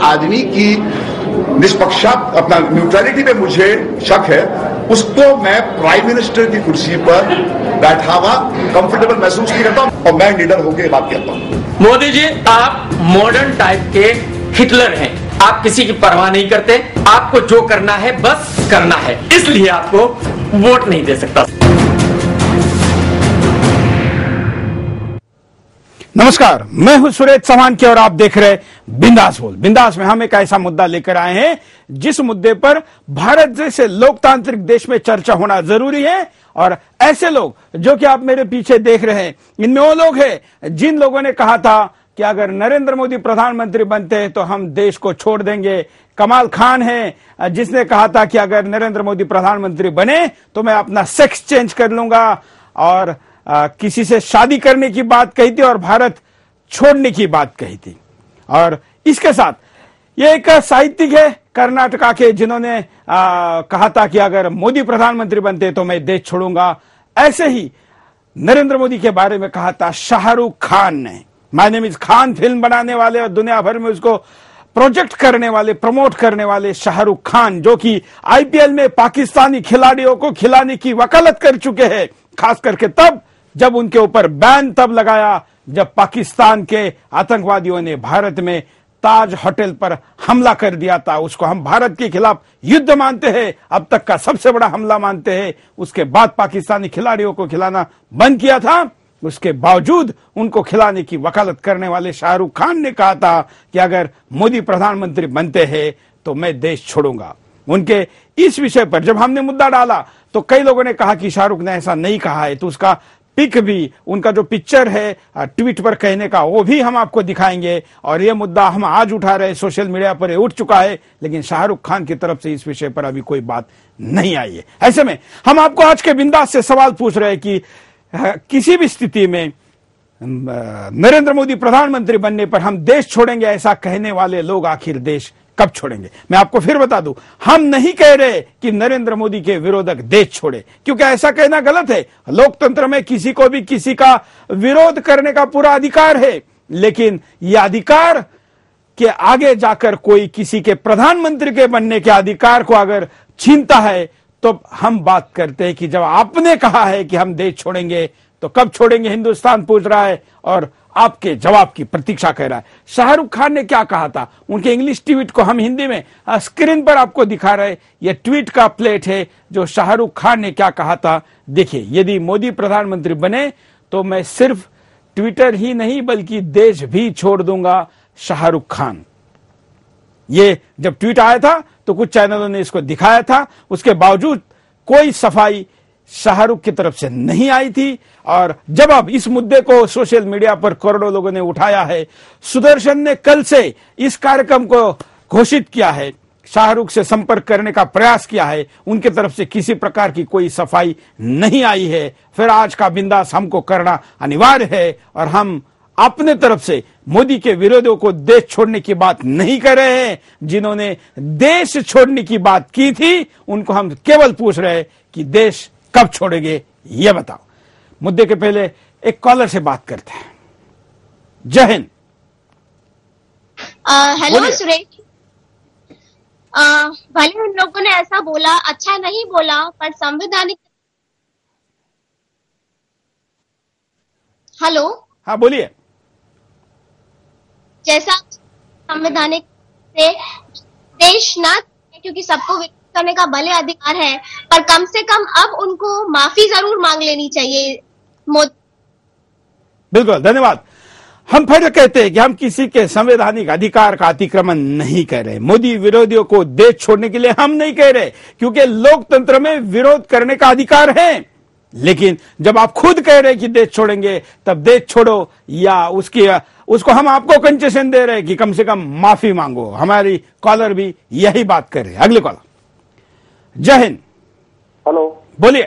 आदमी की निष्पक्षा अपना न्यूट्रलिटी पे मुझे शक है, उसको मैं प्राइम मिनिस्टर की कुर्सी पर बैठा हुआ कंफर्टेबल महसूस नहीं करता और मैं लीडर होकर बात करता हूं। मोदी जी, आप मॉडर्न टाइप के हिटलर हैं। आप किसी की परवाह नहीं करते, आपको जो करना है बस करना है, इसलिए आपको वोट नहीं दे सकता। नमस्कार, मैं हूं सुरेश चौहान और आप देख रहे बिंदास बोल। बिंदास में हम एक ऐसा मुद्दा लेकर आए हैं जिस मुद्दे पर भारत जैसे लोकतांत्रिक देश में चर्चा होना जरूरी है। और ऐसे लोग जो कि आप मेरे पीछे देख रहे हैं, इनमें वो लोग हैं जिन लोगों ने कहा था कि अगर नरेंद्र मोदी प्रधानमंत्री बनते हैं तो हम देश को छोड़ देंगे। कमाल खान है जिसने कहा था कि अगर नरेंद्र मोदी प्रधानमंत्री बने तो मैं अपना सेक्स चेंज कर लूंगा, और किसी से शादी करने की बात कही थी और भारत छोड़ने की बात कही थी। और इसके साथ ये एक साहित्यिक है कर्नाटका के जिन्होंने कहा था कि अगर मोदी प्रधानमंत्री बनते तो मैं देश छोड़ूंगा। ऐसे ही नरेंद्र मोदी के बारे में कहा था शाहरुख खान ने। My name is Khan film बनाने वाले और दुनिया भर में उसको प्रोजेक्ट करने वाले, प्रमोट करने वाले शाहरुख खान, जो कि आईपीएल में पाकिस्तानी खिलाड़ियों को खिलाने की वकालत कर चुके हैं, खास करके तब जब उनके ऊपर बैन तब लगाया जब पाकिस्तान के आतंकवादियों ने भारत में ताज होटल पर हमला कर दिया था। उसको हम भारत के खिलाफ युद्ध मानते हैं, अब तक का सबसे बड़ा हमला मानते हैं। उसके बाद पाकिस्तानी खिलाड़ियों को खिलाना बंद किया था, उसके बावजूद उनको खिलाने की वकालत करने वाले शाहरुख खान ने कहा था कि अगर मोदी प्रधानमंत्री बनते हैं तो मैं देश छोड़ूंगा। उनके इस विषय पर जब हमने मुद्दा डाला तो कई लोगों ने कहा कि शाहरुख ने ऐसा नहीं कहा है, तो उसका पिक भी, उनका जो पिक्चर है ट्वीट पर कहने का, वो भी हम आपको दिखाएंगे। और ये मुद्दा हम आज उठा रहे, सोशल मीडिया पर उठ चुका है, लेकिन शाहरुख खान की तरफ से इस विषय पर अभी कोई बात नहीं आई है। ऐसे में हम आपको आज के बिंदास से सवाल पूछ रहे हैं कि किसी भी स्थिति में नरेंद्र मोदी प्रधानमंत्री बनने पर हम देश छोड़ेंगे, ऐसा कहने वाले लोग आखिर देश कब छोड़ेंगे? मैं आपको फिर बता दूं, हम नहीं कह रहे कि नरेंद्र मोदी के विरोधक देश छोड़े, क्योंकि ऐसा कहना गलत है। लोकतंत्र में किसी को भी किसी का विरोध करने का पूरा अधिकार है, लेकिन यह अधिकार के आगे जाकर कोई किसी के प्रधानमंत्री के बनने के अधिकार को अगर छीनता है तो हम बात करते हैं कि जब आपने कहा है कि हम देश छोड़ेंगे तो कब छोड़ेंगे, हिंदुस्तान पूछ रहा है और आपके जवाब की प्रतीक्षा कर रहा है। शाहरुख खान ने क्या कहा था, उनके इंग्लिश ट्वीट को हम हिंदी में स्क्रीन पर आपको दिखा रहे। यह ट्वीट का प्लेट है जो शाहरुख खान ने क्या कहा था। देखिए, यदि मोदी प्रधानमंत्री बने तो मैं सिर्फ ट्विटर ही नहीं बल्कि देश भी छोड़ दूंगा, शाहरुख खान। ये जब ट्वीट आया था तो कुछ चैनलों ने इसको दिखाया था, उसके बावजूद कोई सफाई शाहरुख की तरफ से नहीं आई थी। और जब अब इस मुद्दे को सोशल मीडिया पर करोड़ों लोगों ने उठाया है, सुदर्शन ने कल से इस कार्यक्रम को घोषित किया है, शाहरुख से संपर्क करने का प्रयास किया है, उनकी तरफ से किसी प्रकार की कोई सफाई नहीं आई है। फिर आज का बिंदास हमको करना अनिवार्य है और हम अपने तरफ से मोदी के विरोधियों को देश छोड़ने की बात नहीं कर रहे हैं। जिन्होंने देश छोड़ने की बात की थी उनको हम केवल पूछ रहे हैं कि देश कब छोड़ेंगे, ये बताओ। मुद्दे के पहले एक कॉलर से बात करते हैं। जय हिंद। हेलो सुरेश। भले उन लोगों ने ऐसा बोला, अच्छा नहीं बोला, पर संवैधानिक। हेलो, हाँ बोलिए। जैसा संवैधानिक से देश ना, क्योंकि सबको विरोध करने का भले अधिकार है, पर कम से कम अब उनको माफी जरूर मांग लेनी चाहिए। बिल्कुल, धन्यवाद। हम फिर कहते हैं कि हम किसी के संवैधानिक अधिकार का अतिक्रमण नहीं कर रहे। मोदी विरोधियों को देश छोड़ने के लिए हम नहीं कह रहे, क्योंकि लोकतंत्र में विरोध करने का अधिकार है। लेकिन जब आप खुद कह रहे हैं कि देश छोड़ेंगे, तब देश छोड़ो, या उसको हम आपको कंसेशन दे रहे हैं कि कम से कम माफी मांगो। हमारी कॉलर भी यही बात कर रहे हैं। अगले कॉलर। जय हिंद। हेलो, बोलिए।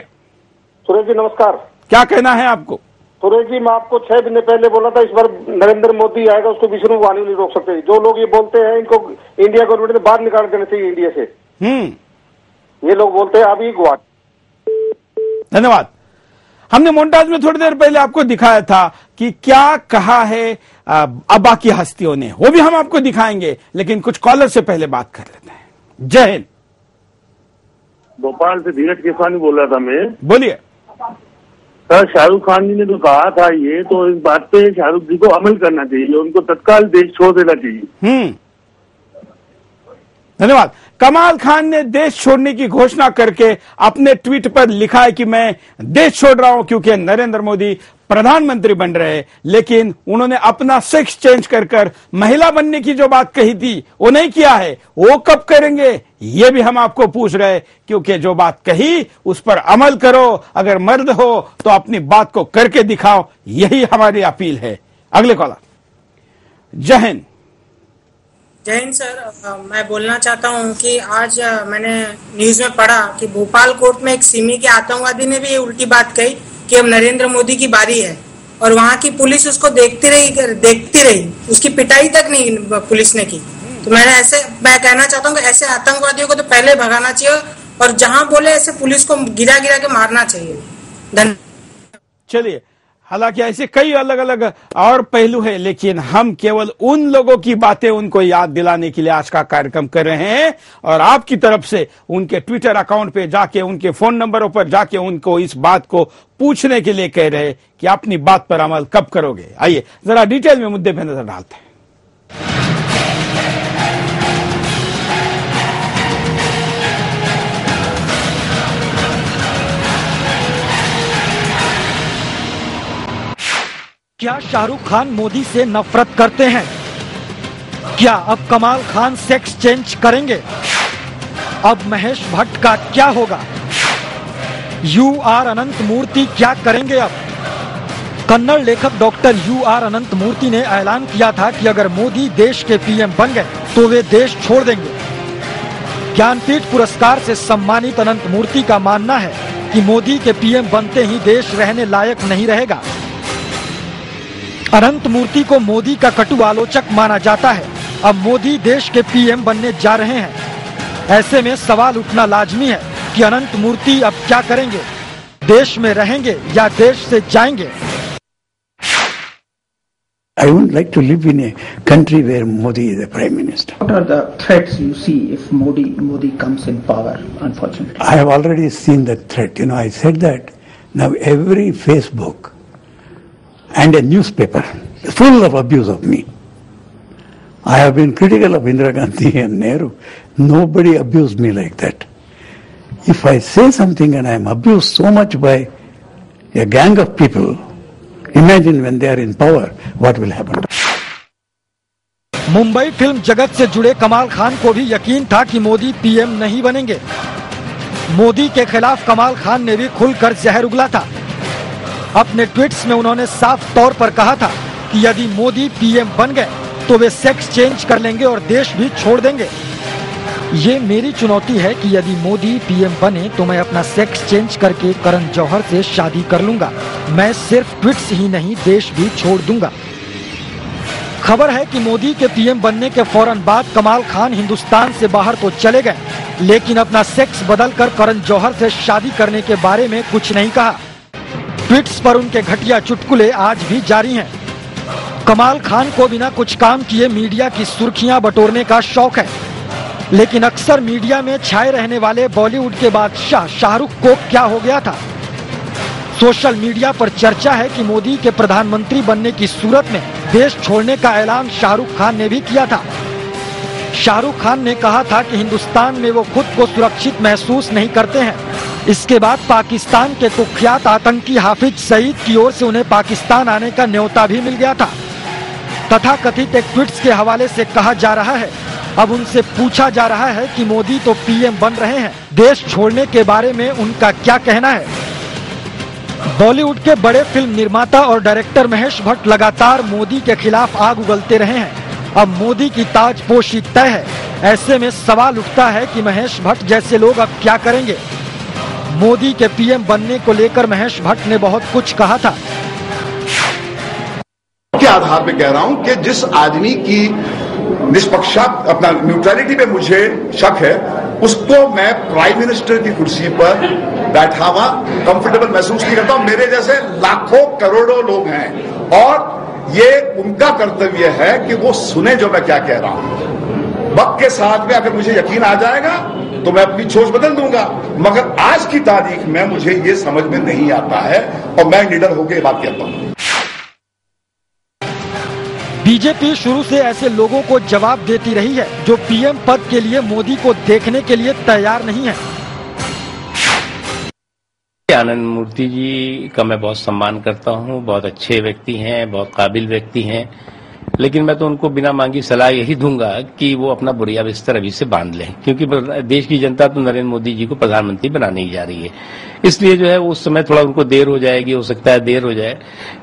सुरेश जी नमस्कार। क्या कहना है आपको? सुरेश जी, मैं आपको 6 दिन पहले बोला था इस बार नरेंद्र मोदी आएगा, उसको विष्णु वाणी नहीं रोक सकते। जो लोग ये बोलते हैं इनको इंडिया गवर्नमेंट ने बाहर निकाल देना चाहिए इंडिया से। ये लोग बोलते हैं अभी गुवाहाटी। धन्यवाद। हमने मोन्टाज में थोड़ी देर पहले आपको दिखाया था कि क्या कहा है अब बाकी हस्तियों ने, वो भी हम आपको दिखाएंगे, लेकिन कुछ कॉलर से पहले बात कर लेते हैं। जय हिंद। भोपाल से धीरज केसवानी बोल रहा था मैं। बोलिए सर, शाहरुख खान जी ने तो कहा था ये, तो इस बात पे शाहरुख जी को अमल करना चाहिए, उनको तत्काल देश छोड़ देना चाहिए। धन्यवाद। कमाल खान ने देश छोड़ने की घोषणा करके अपने ट्वीट पर लिखा है कि मैं देश छोड़ रहा हूं क्योंकि नरेंद्र मोदी प्रधानमंत्री बन रहे, लेकिन उन्होंने अपना सेक्स चेंज कर महिला बनने की जो बात कही थी वो नहीं किया है। वो कब करेंगे ये भी हम आपको पूछ रहे, क्योंकि जो बात कही उस पर अमल करो, अगर मर्द हो तो अपनी बात को करके दिखाओ, यही हमारी अपील है। अगले कॉलर। जय हिंद। जय हिंद सर, मैं बोलना चाहता हूं कि आज मैंने न्यूज में पढ़ा कि भोपाल कोर्ट में एक सिमी के आतंकवादी ने भी ये उल्टी बात कही कि अब नरेंद्र मोदी की बारी है, और वहां की पुलिस उसको देखती रही, उसकी पिटाई तक नहीं पुलिस ने की। तो मैं कहना चाहता हूं कि ऐसे आतंकवादियों को तो पहले भगाना चाहिए, और जहां बोले ऐसे पुलिस को गिरा के मारना चाहिए। धन्यवाद। चलिए, हालांकि ऐसे कई अलग अलग और पहलू है, लेकिन हम केवल उन लोगों की बातें उनको याद दिलाने के लिए आज का कार्यक्रम कर रहे हैं, और आपकी तरफ से उनके ट्विटर अकाउंट पे जाके, उनके फोन नंबरों पर जाके उनको इस बात को पूछने के लिए कह रहे कि अपनी बात पर अमल कब करोगे। आइए जरा डिटेल में मुद्दे पर नजर डालते हैं। क्या शाहरुख खान मोदी से नफरत करते हैं? क्या अब कमाल खान सेक्स चेंज करेंगे? अब महेश भट्ट का क्या होगा? UR अनंत मूर्ति क्या करेंगे? अब कन्नड़ लेखक डॉक्टर UR अनंत मूर्ति ने ऐलान किया था कि अगर मोदी देश के PM बन गए तो वे देश छोड़ देंगे। ज्ञानपीठ पुरस्कार से सम्मानित अनंत मूर्ति का मानना है कि मोदी के PM बनते ही देश रहने लायक नहीं रहेगा। अनंत मूर्ति को मोदी का कटु आलोचक माना जाता है। अब मोदी देश के PM बनने जा रहे हैं। ऐसे में सवाल उठना लाजमी है कि अनंत मूर्ति अब क्या करेंगे? देश में रहेंगे या देश से जाएंगे? I wouldn't like to live in a country where Modi is the Prime Minister. What are the threats you see if Modi comes in power, unfortunately? I have already seen that threat. I said that now every Facebook and a newspaper full of abuse of me. I have been critical of Indira Gandhi and Nehru. Nobody abused me like that. If I say something and I am abused so much by a gang of people, imagine when they are in power, what will happen. Mumbai film जगत से जुड़े कमाल खान को भी यकीन था कि Modi PM नहीं बनेंगे। मोदी के खिलाफ कमाल खान ने भी खुलकर जहर उगला था। अपने ट्वीट्स में उन्होंने साफ तौर पर कहा था कि यदि मोदी PM बन गए तो वे सेक्स चेंज कर लेंगे और देश भी छोड़ देंगे। ये मेरी चुनौती है कि यदि मोदी PM बने तो मैं अपना सेक्स चेंज करके करण जौहर से शादी कर लूंगा। मैं सिर्फ ट्वीट्स ही नहीं, देश भी छोड़ दूंगा। खबर है कि मोदी के PM बनने के फौरन बाद कमाल खान हिंदुस्तान से बाहर तो चले गए, लेकिन अपना सेक्स बदलकर करण जौहर से शादी करने के बारे में कुछ नहीं कहा। ट्वीट्स पर उनके घटिया चुटकुले आज भी जारी हैं। कमाल खान को बिना कुछ काम किए मीडिया की सुर्खियां बटोरने का शौक है, लेकिन अक्सर मीडिया में छाए रहने वाले बॉलीवुड के बादशाह शाहरुख को क्या हो गया था? सोशल मीडिया पर चर्चा है कि मोदी के प्रधानमंत्री बनने की सूरत में देश छोड़ने का ऐलान शाहरुख खान ने भी किया था। शाहरुख खान ने कहा था कि हिंदुस्तान में वो खुद को सुरक्षित महसूस नहीं करते हैं। इसके बाद पाकिस्तान के कुख्यात आतंकी हाफिज सईद की ओर से उन्हें पाकिस्तान आने का न्योता भी मिल गया था। तथाकथित एक ट्वीट्स के हवाले से कहा जा रहा है, अब उनसे पूछा जा रहा है कि मोदी तो PM बन रहे हैं, देश छोड़ने के बारे में उनका क्या कहना है। बॉलीवुड के बड़े फिल्म निर्माता और डायरेक्टर महेश भट्ट लगातार मोदी के खिलाफ आग उगलते रहे हैं। अब मोदी की ताजपोशी तय है। ऐसे में सवाल उठता है कि महेश भट्ट जैसे लोग अब क्या करेंगे। मोदी के PM बनने को लेकर महेश भट्ट ने बहुत कुछ कहा था। के आधार पे कह रहा हूं कि जिस आदमी की निष्पक्षता अपना न्यूट्रलिटी पे मुझे शक है, उसको मैं प्राइम मिनिस्टर की कुर्सी पर बैठा हुआ कंफर्टेबल महसूस नहीं करता हूं। मेरे जैसे लाखों करोड़ों लोग हैं और ये उनका कर्तव्य है कि वो सुने जो मैं क्या कह रहा हूं। वक्त के साथ में अगर मुझे यकीन आ जाएगा तो मैं अपनी सोच बदल दूंगा, मगर आज की तारीख में मुझे ये समझ में नहीं आता है और मैं निडर होकर बात कहता हूं। बीजेपी शुरू से ऐसे लोगों को जवाब देती रही है जो पीएम पद के लिए मोदी को देखने के लिए तैयार नहीं है। आनंद मूर्ति जी का मैं बहुत सम्मान करता हूं, बहुत अच्छे व्यक्ति हैं, बहुत काबिल व्यक्ति हैं, लेकिन मैं तो उनको बिना मांगी सलाह यही दूंगा कि वो अपना बुढ़िया बिस्तर अभी से बांध लें, क्योंकि देश की जनता तो नरेंद्र मोदी जी को प्रधानमंत्री बनाने ही जा रही है। इसलिए जो है उस समय थोड़ा उनको देर हो जाएगी, हो सकता है देर हो जाए,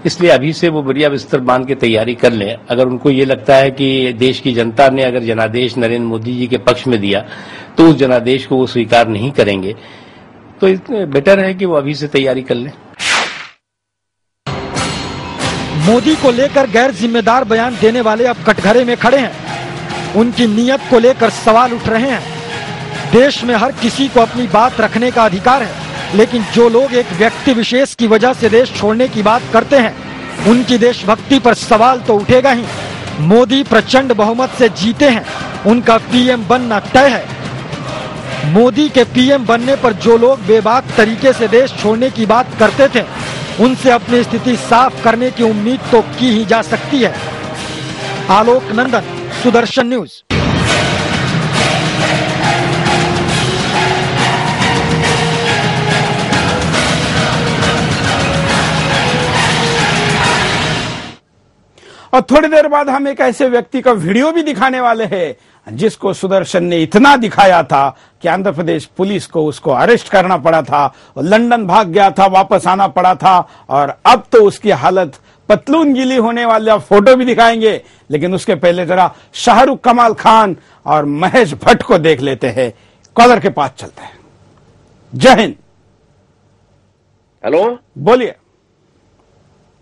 इसलिए अभी से वो बुढ़िया बिस्तर बांध के तैयारी कर लें। अगर उनको ये लगता है कि देश की जनता ने अगर जनादेश नरेंद्र मोदी जी के पक्ष में दिया तो उस जनादेश को वो स्वीकार नहीं करेंगे, तो बेटर है कि वो अभी से तैयारी कर लें। मोदी को लेकर गैर जिम्मेदार बयान देने वाले अब कटघरे में खड़े हैं। उनकी नीयत को लेकर सवाल उठ रहे हैं। देश में हर किसी को अपनी बात रखने का अधिकार है, लेकिन जो लोग एक व्यक्ति विशेष की वजह से देश छोड़ने की बात करते हैं, उनकी देशभक्ति पर सवाल तो उठेगा ही। मोदी प्रचंड बहुमत से जीते हैं, उनका पीएम बनना तय है। मोदी के पीएम बनने पर जो लोग बेबाक तरीके से देश छोड़ने की बात करते थे, उनसे अपनी स्थिति साफ करने की उम्मीद तो की ही जा सकती है। आलोक नंदन, सुदर्शन न्यूज। और थोड़ी देर बाद हम एक ऐसे व्यक्ति का वीडियो भी दिखाने वाले हैं जिसको सुदर्शन ने इतना दिखाया था कि आंध्र प्रदेश पुलिस को उसको अरेस्ट करना पड़ा था और लंदन भाग गया था, वापस आना पड़ा था, और अब तो उसकी हालत पतलून गीली होने वाला फोटो भी दिखाएंगे। लेकिन उसके पहले जरा शाहरुख, कमाल खान और महेश भट्ट को देख लेते हैं। कॉलर के पास चलते हैं। जय हिंद। हेलो, बोलिए।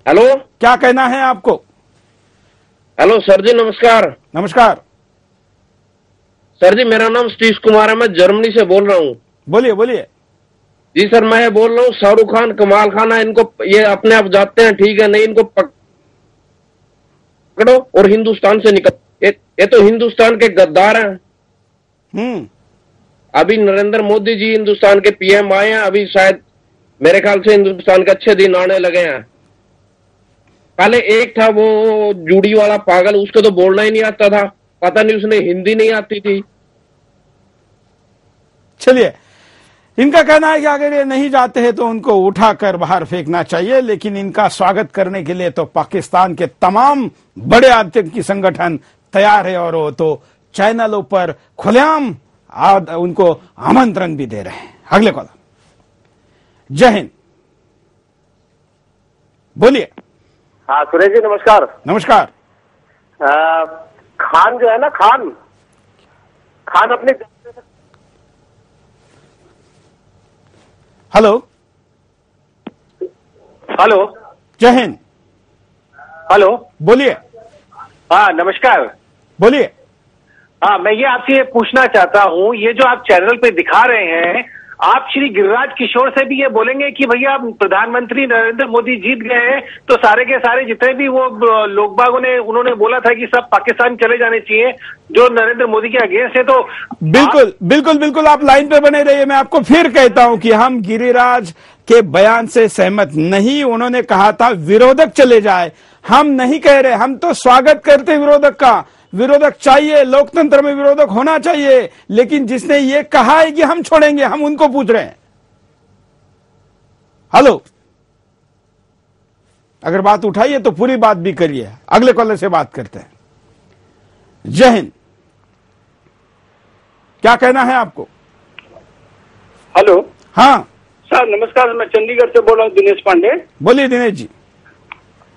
हेलो, क्या कहना है आपको? हेलो सर जी, नमस्कार। नमस्कार सर जी, मेरा नाम सतीश कुमार है, मैं जर्मनी से बोल रहा हूँ। बोलिए बोलिए। जी सर, मैं बोल रहा हूँ शाहरुख खान, कमाल खान है, इनको ये अपने आप जाते हैं, ठीक है, नहीं इनको पकड़ो और हिंदुस्तान से निकल। ये तो हिंदुस्तान के गद्दार हैं। अभी नरेंद्र मोदी जी हिंदुस्तान के पीएम आए हैं, अभी शायद मेरे ख्याल से हिंदुस्तान के अच्छे दिन आने लगे हैं। पहले एक था वो जूड़ी वाला पागल, उसको तो बोलना ही नहीं आता था, पता नहीं उसने हिंदी नहीं आती थी। चलिए, इनका कहना है कि अगर ये नहीं जाते हैं तो उनको उठाकर बाहर फेंकना चाहिए, लेकिन इनका स्वागत करने के लिए तो पाकिस्तान के तमाम बड़े आतंकी संगठन तैयार है और वो तो चैनलों पर खुलेआम उनको आमंत्रण भी दे रहे हैं। अगले कॉलर। जय हिंद। बोलिए। हाँ सुरेश जी, नमस्कार। नमस्कार। खान जो है ना, खान अपने। Hello hello. जय हिंद। हेलो, बोलिए। हाँ नमस्कार। बोलिए। हाँ, मैं ये आपसे ये पूछना चाहता हूँ, ये जो आप चैनल पे दिखा रहे हैं, आप श्री गिरिराज किशोर से भी ये बोलेंगे कि भैया प्रधानमंत्री नरेंद्र मोदी जीत गए हैं तो सारे के सारे जितने भी वो लोग बागों ने उन्होंने बोला था कि सब पाकिस्तान चले जाने चाहिए जो नरेंद्र मोदी के अगेंस्ट है, तो बिल्कुल बिल्कुल बिल्कुल आप लाइन पे बने रहिए। मैं आपको फिर कहता हूं कि हम गिरिराज के बयान से सहमत नहीं। उन्होंने कहा था विरोधक चले जाए, हम नहीं कह रहे, हम तो स्वागत करते विरोधक का। विरोधक चाहिए, लोकतंत्र में विरोधक होना चाहिए, लेकिन जिसने ये कहा है कि हम छोड़ेंगे, हम उनको पूछ रहे हैं। हेलो, अगर बात उठाइए तो पूरी बात भी करिए। अगले कॉलर से बात करते हैं। जय हिंद। क्या कहना है आपको? हेलो। हाँ सर नमस्कार, मैं चंडीगढ़ से बोल रहा हूँ, दिनेश पांडे। बोलिए दिनेश जी।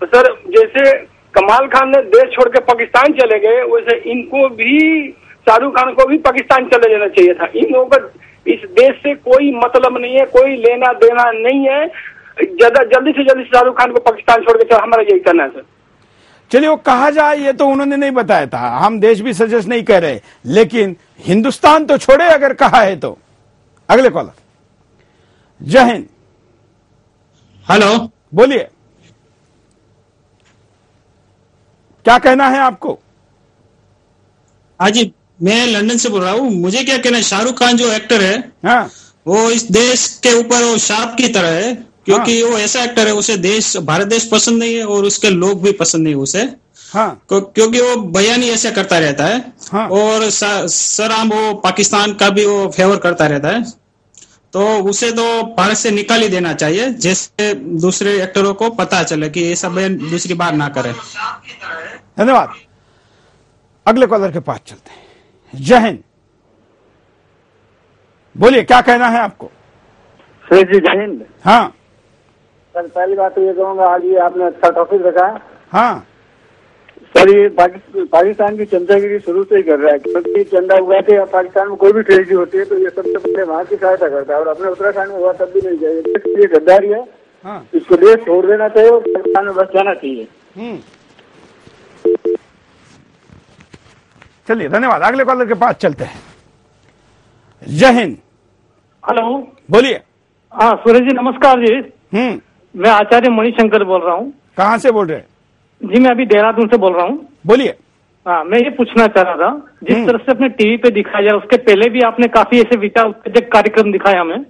सर, जैसे कमाल खान ने देश छोड़ के पाकिस्तान चले गए, वैसे इनको भी, शाहरुख खान को भी पाकिस्तान चले जाना चाहिए था। इन लोगों का इस देश से कोई मतलब नहीं है, कोई लेना देना नहीं है। जल्दी से जल्दी शाहरुख खान को पाकिस्तान छोड़ के चला, हमारा यही करना है सर। चलिए, वो कहा जाए ये तो उन्होंने नहीं बताया था, हम देश भी सजेस्ट नहीं कर रहे, लेकिन हिंदुस्तान तो छोड़े अगर कहा है तो। अगले कॉलर। जय हिंद। हेलो, बोलिए, क्या कहना है आपको? हाँ जी, मैं लंदन से बोल रहा हूँ। मुझे क्या कहना है, शाहरुख खान जो एक्टर है, हाँ, वो इस देश के ऊपर वो शाप की तरह है, क्योंकि वो ऐसा एक्टर है, उसे भारत देश पसंद नहीं है और उसके लोग भी पसंद नहीं उसे। हाँ, क्योंकि वो बयान ही ऐसा करता रहता है। हाँ, और सराम वो पाकिस्तान का भी वो फेवर करता रहता है, तो उसे तो भारत से निकाल ही देना चाहिए, जैसे दूसरे एक्टरों को पता चले कि ये सब दूसरी बार ना करे। धन्यवाद। अगले कॉलर के पास चलते हैं। जय हिंद। बोलिए, क्या कहना है आपको? सुरेश जी, जय हिंद। हाँ सर, पहली बात तो ये कहूँगा, आज ये आपने अच्छा टॉपिक रखा है। हाँ सर, ये पाकिस्तान की चंदागिरी शुरू से ही कर रहा है, क्योंकि चंदा उगाते हैं पाकिस्तान में कोई भी ट्रेजेडी होती है तो ये सबसे पहले वहाँ की सहायता करता है, और अपने उत्तराखंड में हुआ तब भी नहीं चाहिए। ये गद्दारी है, इसको देश छोड़ देना चाहिए और पाकिस्तान में बस जाना चाहिए। चलिए, धन्यवाद। अगले कॉलर के पास चलते हैं। जय हिंद। हेलो, बोलिए। हाँ सुरेश जी, नमस्कार जी। मैं आचार्य मणिशंकर बोल रहा हूँ। कहाँ से बोल रहे हैं? जी, मैं अभी देहरादून से बोल रहा हूँ। बोलिए। हाँ, मैं ये पूछना चाह रहा था, जिस तरह से अपने टीवी पे दिखाया जाए, उसके पहले भी आपने काफी ऐसे विचार उत्तेजक कार्यक्रम दिखाए हमें,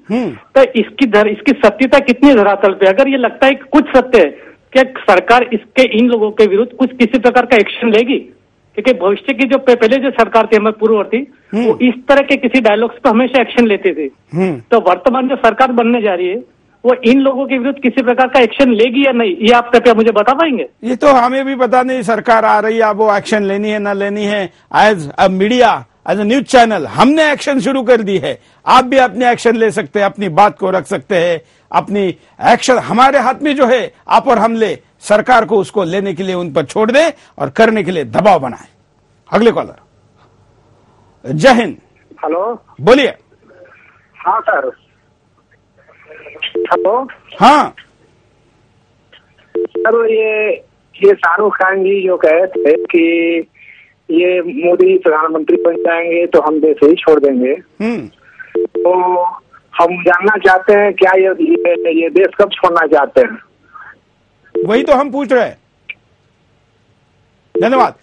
तो इसकी सत्यता कितनी धरातल पे? अगर ये लगता है कि कुछ सत्य है, क्या सरकार इसके इन लोगों के विरुद्ध कुछ किसी प्रकार का एक्शन लेगी? क्योंकि भविष्य की जो पहले जो सरकार थी हमारे पूर्ववर्ती, वो इस तरह के किसी डायलॉग्स पे हमेशा एक्शन लेते थे। तो वर्तमान जो सरकार बनने जा रही है, वो इन लोगों के विरुद्ध किसी प्रकार का एक्शन लेगी या नहीं, ये आप कृपया मुझे बता पाएंगे? ये तो हमें भी पता नहीं, सरकार आ रही है, अब वो एक्शन लेनी है ना लेनी है। As a media, as a news channel, हमने एक्शन शुरू कर दी है। आप भी अपने एक्शन ले सकते हैं, अपनी बात को रख सकते हैं। अपनी एक्शन हमारे हाथ में जो है, आप और हम ले, सरकार को उसको लेने के लिए उन पर छोड़ दें और करने के लिए दबाव बनाएं। अगले कॉलर। जय हिंद। हेलो, बोलिए। हाँ सर। हेलो, हाँ सर, ये शाहरुख खान जी जो कहे थे कि ये मोदी प्रधानमंत्री बन जाएंगे तो हम देश ही छोड़ देंगे, तो हम जानना चाहते हैं क्या ये देश कब छोड़ना चाहते हैं? वही तो हम पूछ रहे हैं। धन्यवाद।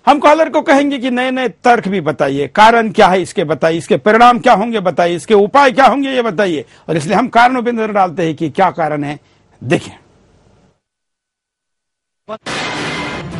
हम कॉलर को कहेंगे कि नए नए तर्क भी बताइए, कारण क्या है इसके बताइए, इसके परिणाम क्या होंगे बताइए, इसके उपाय क्या होंगे ये बताइए। और इसलिए हम कारणों पर नजर डालते हैं कि क्या कारण है। देखिए,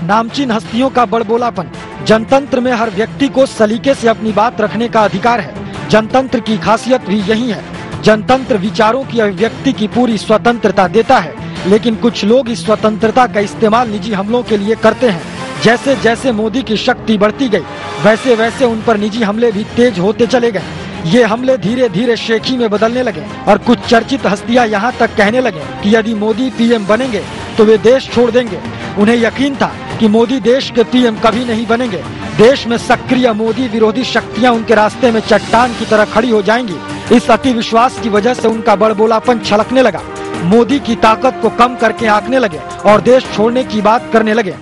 नामचीन हस्तियों का बड़बोलापन। जनतंत्र में हर व्यक्ति को सलीके से अपनी बात रखने का अधिकार है। जनतंत्र की खासियत भी यही है। जनतंत्र विचारों की अभिव्यक्ति की पूरी स्वतंत्रता देता है, लेकिन कुछ लोग इस स्वतंत्रता का इस्तेमाल निजी हमलों के लिए करते हैं। जैसे जैसे मोदी की शक्ति बढ़ती गई, वैसे वैसे उन पर निजी हमले भी तेज होते चले गए। ये हमले धीरे धीरे शेखी में बदलने लगे और कुछ चर्चित हस्तियां यहाँ तक कहने लगे कि यदि मोदी पीएम बनेंगे तो वे देश छोड़ देंगे। उन्हें यकीन था कि मोदी देश के पीएम कभी नहीं बनेंगे। देश में सक्रिय मोदी विरोधी शक्तियां उनके रास्ते में चट्टान की तरह खड़ी हो जाएंगी। इस अति विश्वास की वजह से उनका बड़बोलापन छलकने लगा। मोदी की ताकत को कम करके आंकने लगे और देश छोड़ने की बात करने लगे।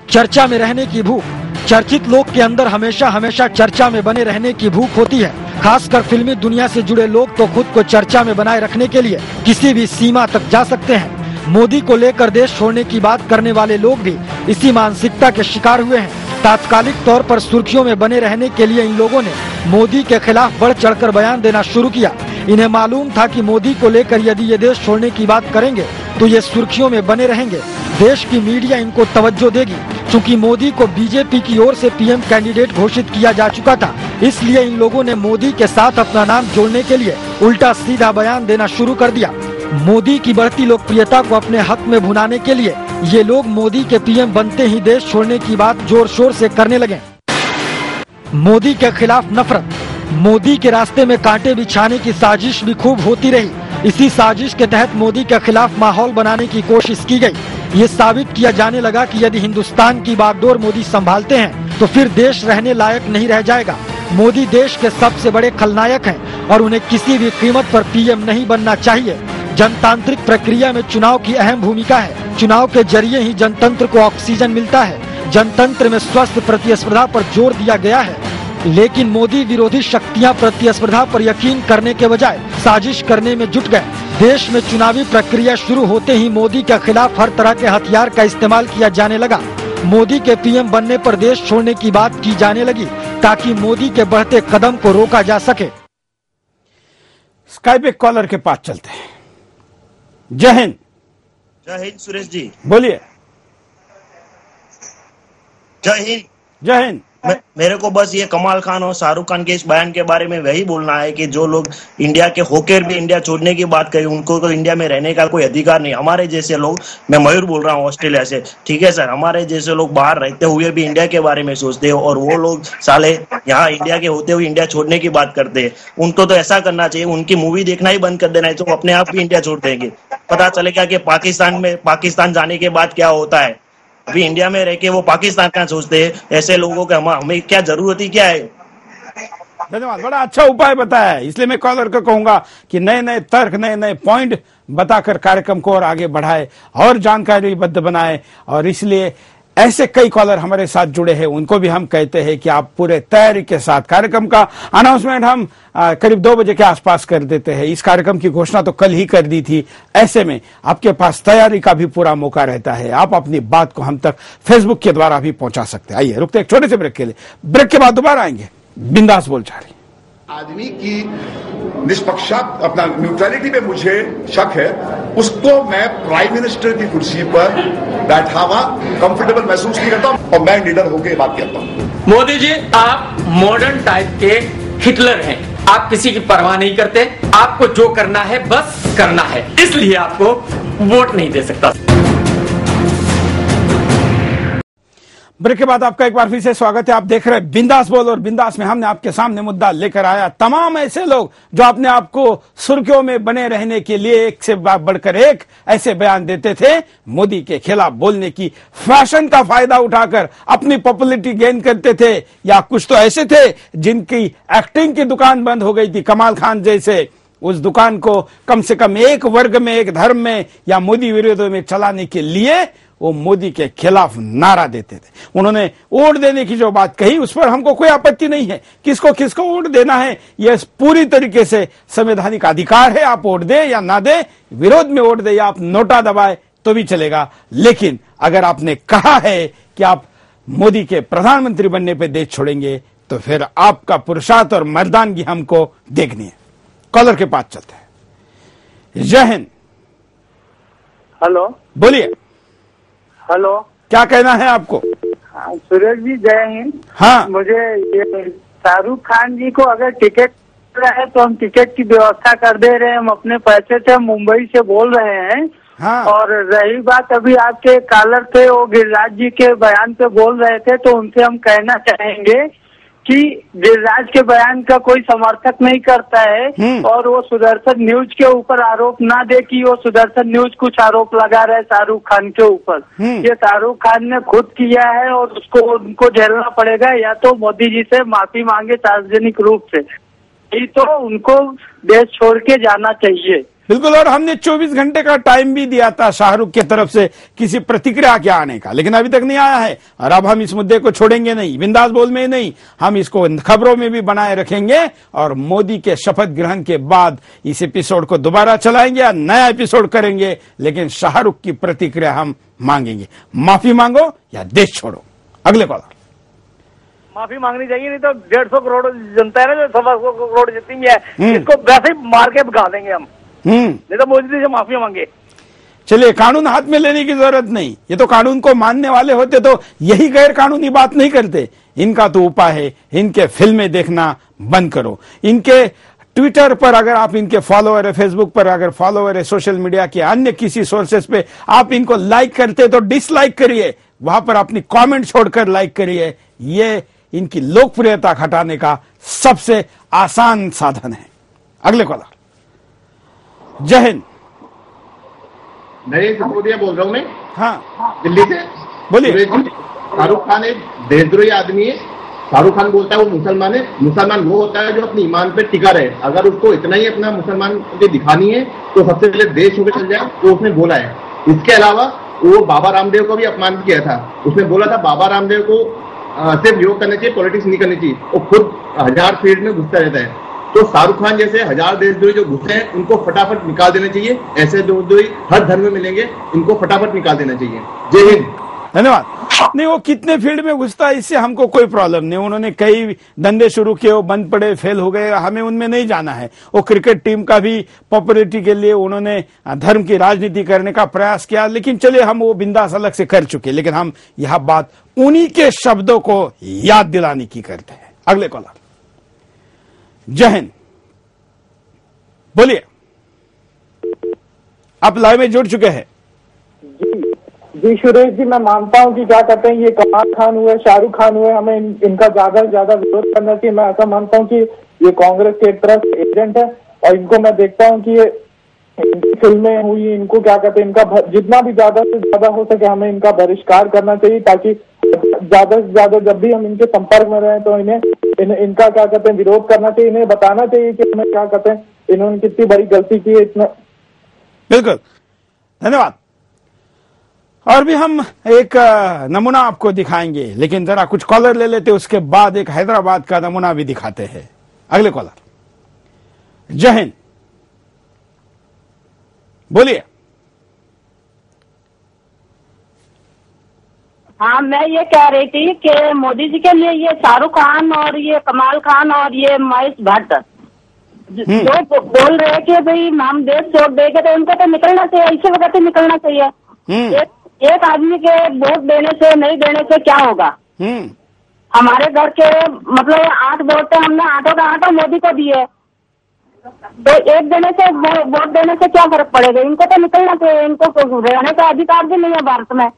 चर्चा में रहने की भूख। चर्चित लोग के अंदर हमेशा हमेशा चर्चा में बने रहने की भूख होती है। खासकर फिल्मी दुनिया से जुड़े लोग तो खुद को चर्चा में बनाए रखने के लिए किसी भी सीमा तक जा सकते हैं। मोदी को लेकर देश छोड़ने की बात करने वाले लोग भी इसी मानसिकता के शिकार हुए हैं। तात्कालिक तौर पर सुर्खियों में बने रहने के लिए इन लोगों ने मोदी के खिलाफ बढ़ चढ़कर बयान देना शुरू किया। इन्हें मालूम था कि मोदी को लेकर यदि ये देश छोड़ने की बात करेंगे तो ये सुर्खियों में बने रहेंगे। देश की मीडिया इनको तवज्जो देगी। चूंकि मोदी को बीजेपी की ओर से पीएम कैंडिडेट घोषित किया जा चुका था, इसलिए इन लोगों ने मोदी के साथ अपना नाम जोड़ने के लिए उल्टा सीधा बयान देना शुरू कर दिया। मोदी की बढ़ती लोकप्रियता को अपने हक में भुनाने के लिए ये लोग मोदी के पीएम बनते ही देश छोड़ने की बात जोर शोर से करने लगे। मोदी के खिलाफ नफरत। मोदी के रास्ते में कांटे बिछाने की साजिश भी खूब होती रही। इसी साजिश के तहत मोदी के खिलाफ माहौल बनाने की कोशिश की गई। ये साबित किया जाने लगा कि यदि हिंदुस्तान की बागडोर मोदी संभालते हैं तो फिर देश रहने लायक नहीं रह जाएगा। मोदी देश के सबसे बड़े खलनायक हैं और उन्हें किसी भी कीमत पर पीएम नहीं बनना चाहिए। जनतांत्रिक प्रक्रिया में चुनाव की अहम भूमिका है। चुनाव के जरिए ही जनतंत्र को ऑक्सीजन मिलता है। जनतंत्र में स्वस्थ प्रतिस्पर्धा पर जोर दिया गया है। लेकिन मोदी विरोधी शक्तियां प्रतिस्पर्धा पर यकीन करने के बजाय साजिश करने में जुट गए। देश में चुनावी प्रक्रिया शुरू होते ही मोदी के खिलाफ हर तरह के हथियार का इस्तेमाल किया जाने लगा। मोदी के पीएम बनने पर देश छोड़ने की बात की जाने लगी ताकि मोदी के बढ़ते कदम को रोका जा सके। स्काइप एक कॉलर के पास चलते हैं। जय हिंद। जय हिंद सुरेश जी। बोलिए। जय हिंद। जय हिंद। मेरे को बस ये कमाल खान और शाहरुख खान के इस बयान के बारे में वही बोलना है कि जो लोग इंडिया के होकर भी इंडिया छोड़ने की बात करें, उनको तो इंडिया में रहने का कोई अधिकार नहीं। हमारे जैसे लोग, मैं मयूर बोल रहा हूँ ऑस्ट्रेलिया से, ठीक है सर, हमारे जैसे लोग बाहर रहते हुए भी इंडिया के बारे में सोचते हैं और वो लोग साले यहाँ इंडिया के होते हुए इंडिया छोड़ने की बात करते हैं। उनको तो ऐसा करना चाहिए, उनकी मूवी देखना ही बंद कर देना है, तो अपने आप भी इंडिया छोड़ देंगे। पता चलेगा कि पाकिस्तान जाने के बाद क्या होता है। अभी इंडिया में रह के वो पाकिस्तान का सोचते हैं। ऐसे लोगों का हमें क्या जरूरत ही क्या है। धन्यवाद, बड़ा अच्छा उपाय बताया है। इसलिए मैं कॉलर को कहूंगा कि नए नए तर्क, नए नए पॉइंट बताकर कार्यक्रम को और आगे बढ़ाए और जानकारीबद्ध बनाए। और इसलिए ऐसे कई कॉलर हमारे साथ जुड़े हैं, उनको भी हम कहते हैं कि आप पूरे तैयारी के साथ, कार्यक्रम का अनाउंसमेंट हम करीब 2 बजे के आसपास कर देते हैं। इस कार्यक्रम की घोषणा तो कल ही कर दी थी। ऐसे में आपके पास तैयारी का भी पूरा मौका रहता है। आप अपनी बात को हम तक फेसबुक के द्वारा भी पहुंचा सकते हैं। आइए रुकते एक छोटे से ब्रेक के लिए, ब्रेक के बाद दोबारा आएंगे। बिंदास बोल जा रही आदमी की निष्पक्षता, अपना न्यूट्रलिटी पे मुझे शक है, उसको मैं प्राइम मिनिस्टर की कुर्सी पर बैठा हुआ कंफर्टेबल महसूस नहीं करता और मैं लीडर होकर बात करता हूं। मोदी जी, आप मॉडर्न टाइप के हिटलर हैं। आप किसी की परवाह नहीं करते, आपको जो करना है बस करना है, इसलिए आपको वोट नहीं दे सकता। ब्रेक के बाद आपका एक बार फिर से स्वागत है। आप देख रहे हैं बिंदास बोल, और बिंदास में हमने आपके सामने मुद्दा लेकर आया तमाम ऐसे लोग जो अपने आप को सुर्खियों में बने रहने के लिए एक से बढ़कर एक ऐसे बयान देते थे, मोदी के खिलाफ बोलने की फैशन का फायदा उठाकर अपनी पॉपुलैरिटी गेन करते थे। या कुछ तो ऐसे थे जिनकी एक्टिंग की दुकान बंद हो गई थी, कमाल खान जैसे। उस दुकान को कम से कम एक वर्ग में, एक धर्म में या मोदी विरोध में चलाने के लिए वो मोदी के खिलाफ नारा देते थे। उन्होंने वोट देने की जो बात कही, उस पर हमको कोई आपत्ति नहीं है। किसको किसको वोट देना है, यह पूरी तरीके से संवैधानिक अधिकार है। आप वोट दे या ना दे, विरोध में वोट दे या आप नोटा दबाए तो भी चलेगा। लेकिन अगर आपने कहा है कि आप मोदी के प्रधानमंत्री बनने पर देश छोड़ेंगे, तो फिर आपका पुरुषार्थ और मर्दानगी हमको देखनी है। कॉलर के पास चलते हैं। जय हिंद। हेलो, बोलिए। हेलो, क्या कहना है आपको? हाँ, सुरेश जी जय हिंद। हाँ, मुझे ये शाहरुख खान जी को अगर टिकट है तो हम टिकट की व्यवस्था कर दे रहे हैं। हम अपने पैसे से मुंबई से बोल रहे हैं। हाँ। और रही बात, अभी आपके कॉलर थे वो गिरिराज जी के बयान पे बोल रहे थे, तो उनसे हम कहना चाहेंगे कि गिरिराज के बयान का कोई समर्थक नहीं करता है और वो सुदर्शन न्यूज के ऊपर आरोप ना दे कि वो सुदर्शन न्यूज कुछ आरोप लगा रहे शाहरुख खान के ऊपर। ये शाहरुख खान ने खुद किया है और उनको झेलना पड़ेगा, या तो मोदी जी से माफी मांगे सार्वजनिक रूप से, नहीं तो उनको देश छोड़ के जाना चाहिए। बिल्कुल। और हमने 24 घंटे का टाइम भी दिया था शाहरुख की तरफ से किसी प्रतिक्रिया के आने का, लेकिन अभी तक नहीं आया है। और अब हम इस मुद्दे को छोड़ेंगे नहीं, बिंदास बोल में नहीं, हम इसको खबरों में भी बनाए रखेंगे। और मोदी के शपथ ग्रहण के बाद इस एपिसोड को दोबारा चलाएंगे या नया एपिसोड करेंगे, लेकिन शाहरुख की प्रतिक्रिया हम मांगेंगे। माफी मांगो या देश छोड़ो। अगले कॉलर। माफी मांगनी चाहिए, नहीं तो 150 करोड़ जनता है ना जो 125 करोड़ जितनी भी है, इसको वैसे ही मार के भगा देंगे हम। नहीं तो मोदी से माफी मांगे। चलिए, कानून हाथ में लेने की जरूरत नहीं। ये तो कानून को मानने वाले होते तो यही गैर कानूनी बात नहीं करते। इनका तो उपाय है, इनके फिल्में देखना बंद करो। इनके ट्विटर पर अगर आप इनके फॉलोअर है, फेसबुक पर अगर फॉलोअर है, सोशल मीडिया के अन्य किसी सोर्सेस पे आप इनको लाइक करते तो डिसलाइक करिए, वहां पर अपनी कमेंट छोड़कर लाइक करिए। ये इनकी लोकप्रियता घटाने का सबसे आसान साधन है। अगले कॉलर। जय हिंद। नरेंद्र सिसोदिया बोल रहा हूँ मैं। हाँ, दिल्ली से। बोलिए। शाहरुख खान एक देशद्रोही आदमी है। शाहरुख खान बोलता है वो मुसलमान है। मुसलमान वो होता है जो अपनी ईमान पे टिका रहे। अगर उसको इतना ही अपना मुसलमान की दिखानी है तो सबसे पहले देश होकर चल जाए, वो उसने बोला है। इसके अलावा वो बाबा रामदेव को भी अपमान किया था। उसने बोला था बाबा रामदेव को सिर्फ योग करना चाहिए, पॉलिटिक्स नहीं करनी चाहिए। वो खुद 1000 फील्ड में घुसता रहता है। तो शाहरुख खान जैसे 1000 देशद्रोही जो घुसे हैं उनको फटाफट निकाल देना चाहिए। ऐसे देशद्रोही हर धर्म में मिलेंगे, इनको फटाफट निकाल देना चाहिए। जय हिंद। धन्यवाद। नहीं, वो कितने फील्ड में घुसता है इससे हमको कोई प्रॉब्लम नहीं। उन्होंने कई धंधे शुरू किए, वो बंद पड़े, फेल हो गए, हमें उनमें नहीं जाना है। वो क्रिकेट टीम का भी पॉपुलरिटी के लिए उन्होंने धर्म की राजनीति करने का प्रयास किया, लेकिन चलिए हम वो बिंदास अलग से कर चुके। लेकिन हम यह बात उन्हीं के शब्दों को याद दिलाने की करते हैं। अगले कॉलर। जय हिंद, बोलिए, आप लाइव में जुड़ चुके हैं। जी सुरेश जी, मैं मानता हूँ कि क्या कहते हैं, ये कमाल खान हुए, शाहरुख खान हुए, हमें इनका ज्यादा से ज्यादा विरोध करना चाहिए। मैं ऐसा मानता हूँ कि ये कांग्रेस के एक तरह से एजेंट है और इनको मैं देखता हूँ कि ये फिल्में हुई, इनको क्या कहते हैं, इनका जितना भी ज्यादा से ज्यादा हो सके हमें इनका बहिष्कार करना चाहिए, ताकि ज्यादा से ज्यादा जब भी हम इनके संपर्क में रहें तो इनका क्या कहते हैं विरोध करना चाहिए। इन्हें बताना चाहिए कि हमें क्या कहते हैं इन्होंने कितनी बड़ी गलती की है। इतना बिल्कुल, धन्यवाद। और भी हम एक नमूना आपको दिखाएंगे, लेकिन जरा कुछ कॉलर ले लेते, उसके बाद एक हैदराबाद का नमूना भी दिखाते हैं। अगले कॉलर। जय हिंद, बोलिए। हाँ, मैं ये कह रही थी कि मोदी जी के लिए ये शाहरुख खान और ये कमाल खान और ये महेश भट्ट जो बोल रहे हैं कि भाई हम देश छोड़ देंगे, तो उनको तो निकलना चाहिए, ऐसे वक्त निकलना चाहिए। एक आदमी के वोट देने से नहीं देने से क्या होगा? हमारे घर के मतलब 8 वोट थे, हमने 8 का 8 मोदी को दिए, तो एक देने से वोट देने से क्या फर्क पड़ेगा? इनको तो निकलना चाहिए, इनको रहने का अधिकार भी नहीं है भारत में।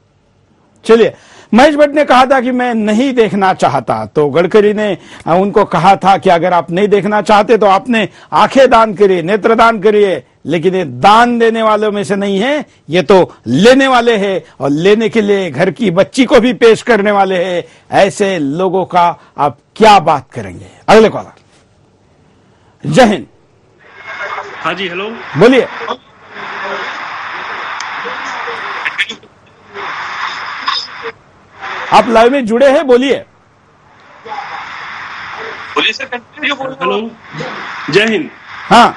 चलिए, महेश भट्ट ने कहा था कि मैं नहीं देखना चाहता, तो गडकरी ने उनको कहा था कि अगर आप नहीं देखना चाहते तो आपने आंखें दान करिए, नेत्रदान करिए, लेकिन ये दान देने वालों में से नहीं है, ये तो लेने वाले हैं, और लेने के लिए घर की बच्ची को भी पेश करने वाले हैं। ऐसे लोगों का आप क्या बात करेंगे? अगले कॉलर। जय हिंद। हाँ जी, हेलो, बोलिए। आप लाइव में जुड़े हैं, बोलिए। बोलिए सर, कंटिन्यू बोलिए। हेलो, जय हिंद। हाँ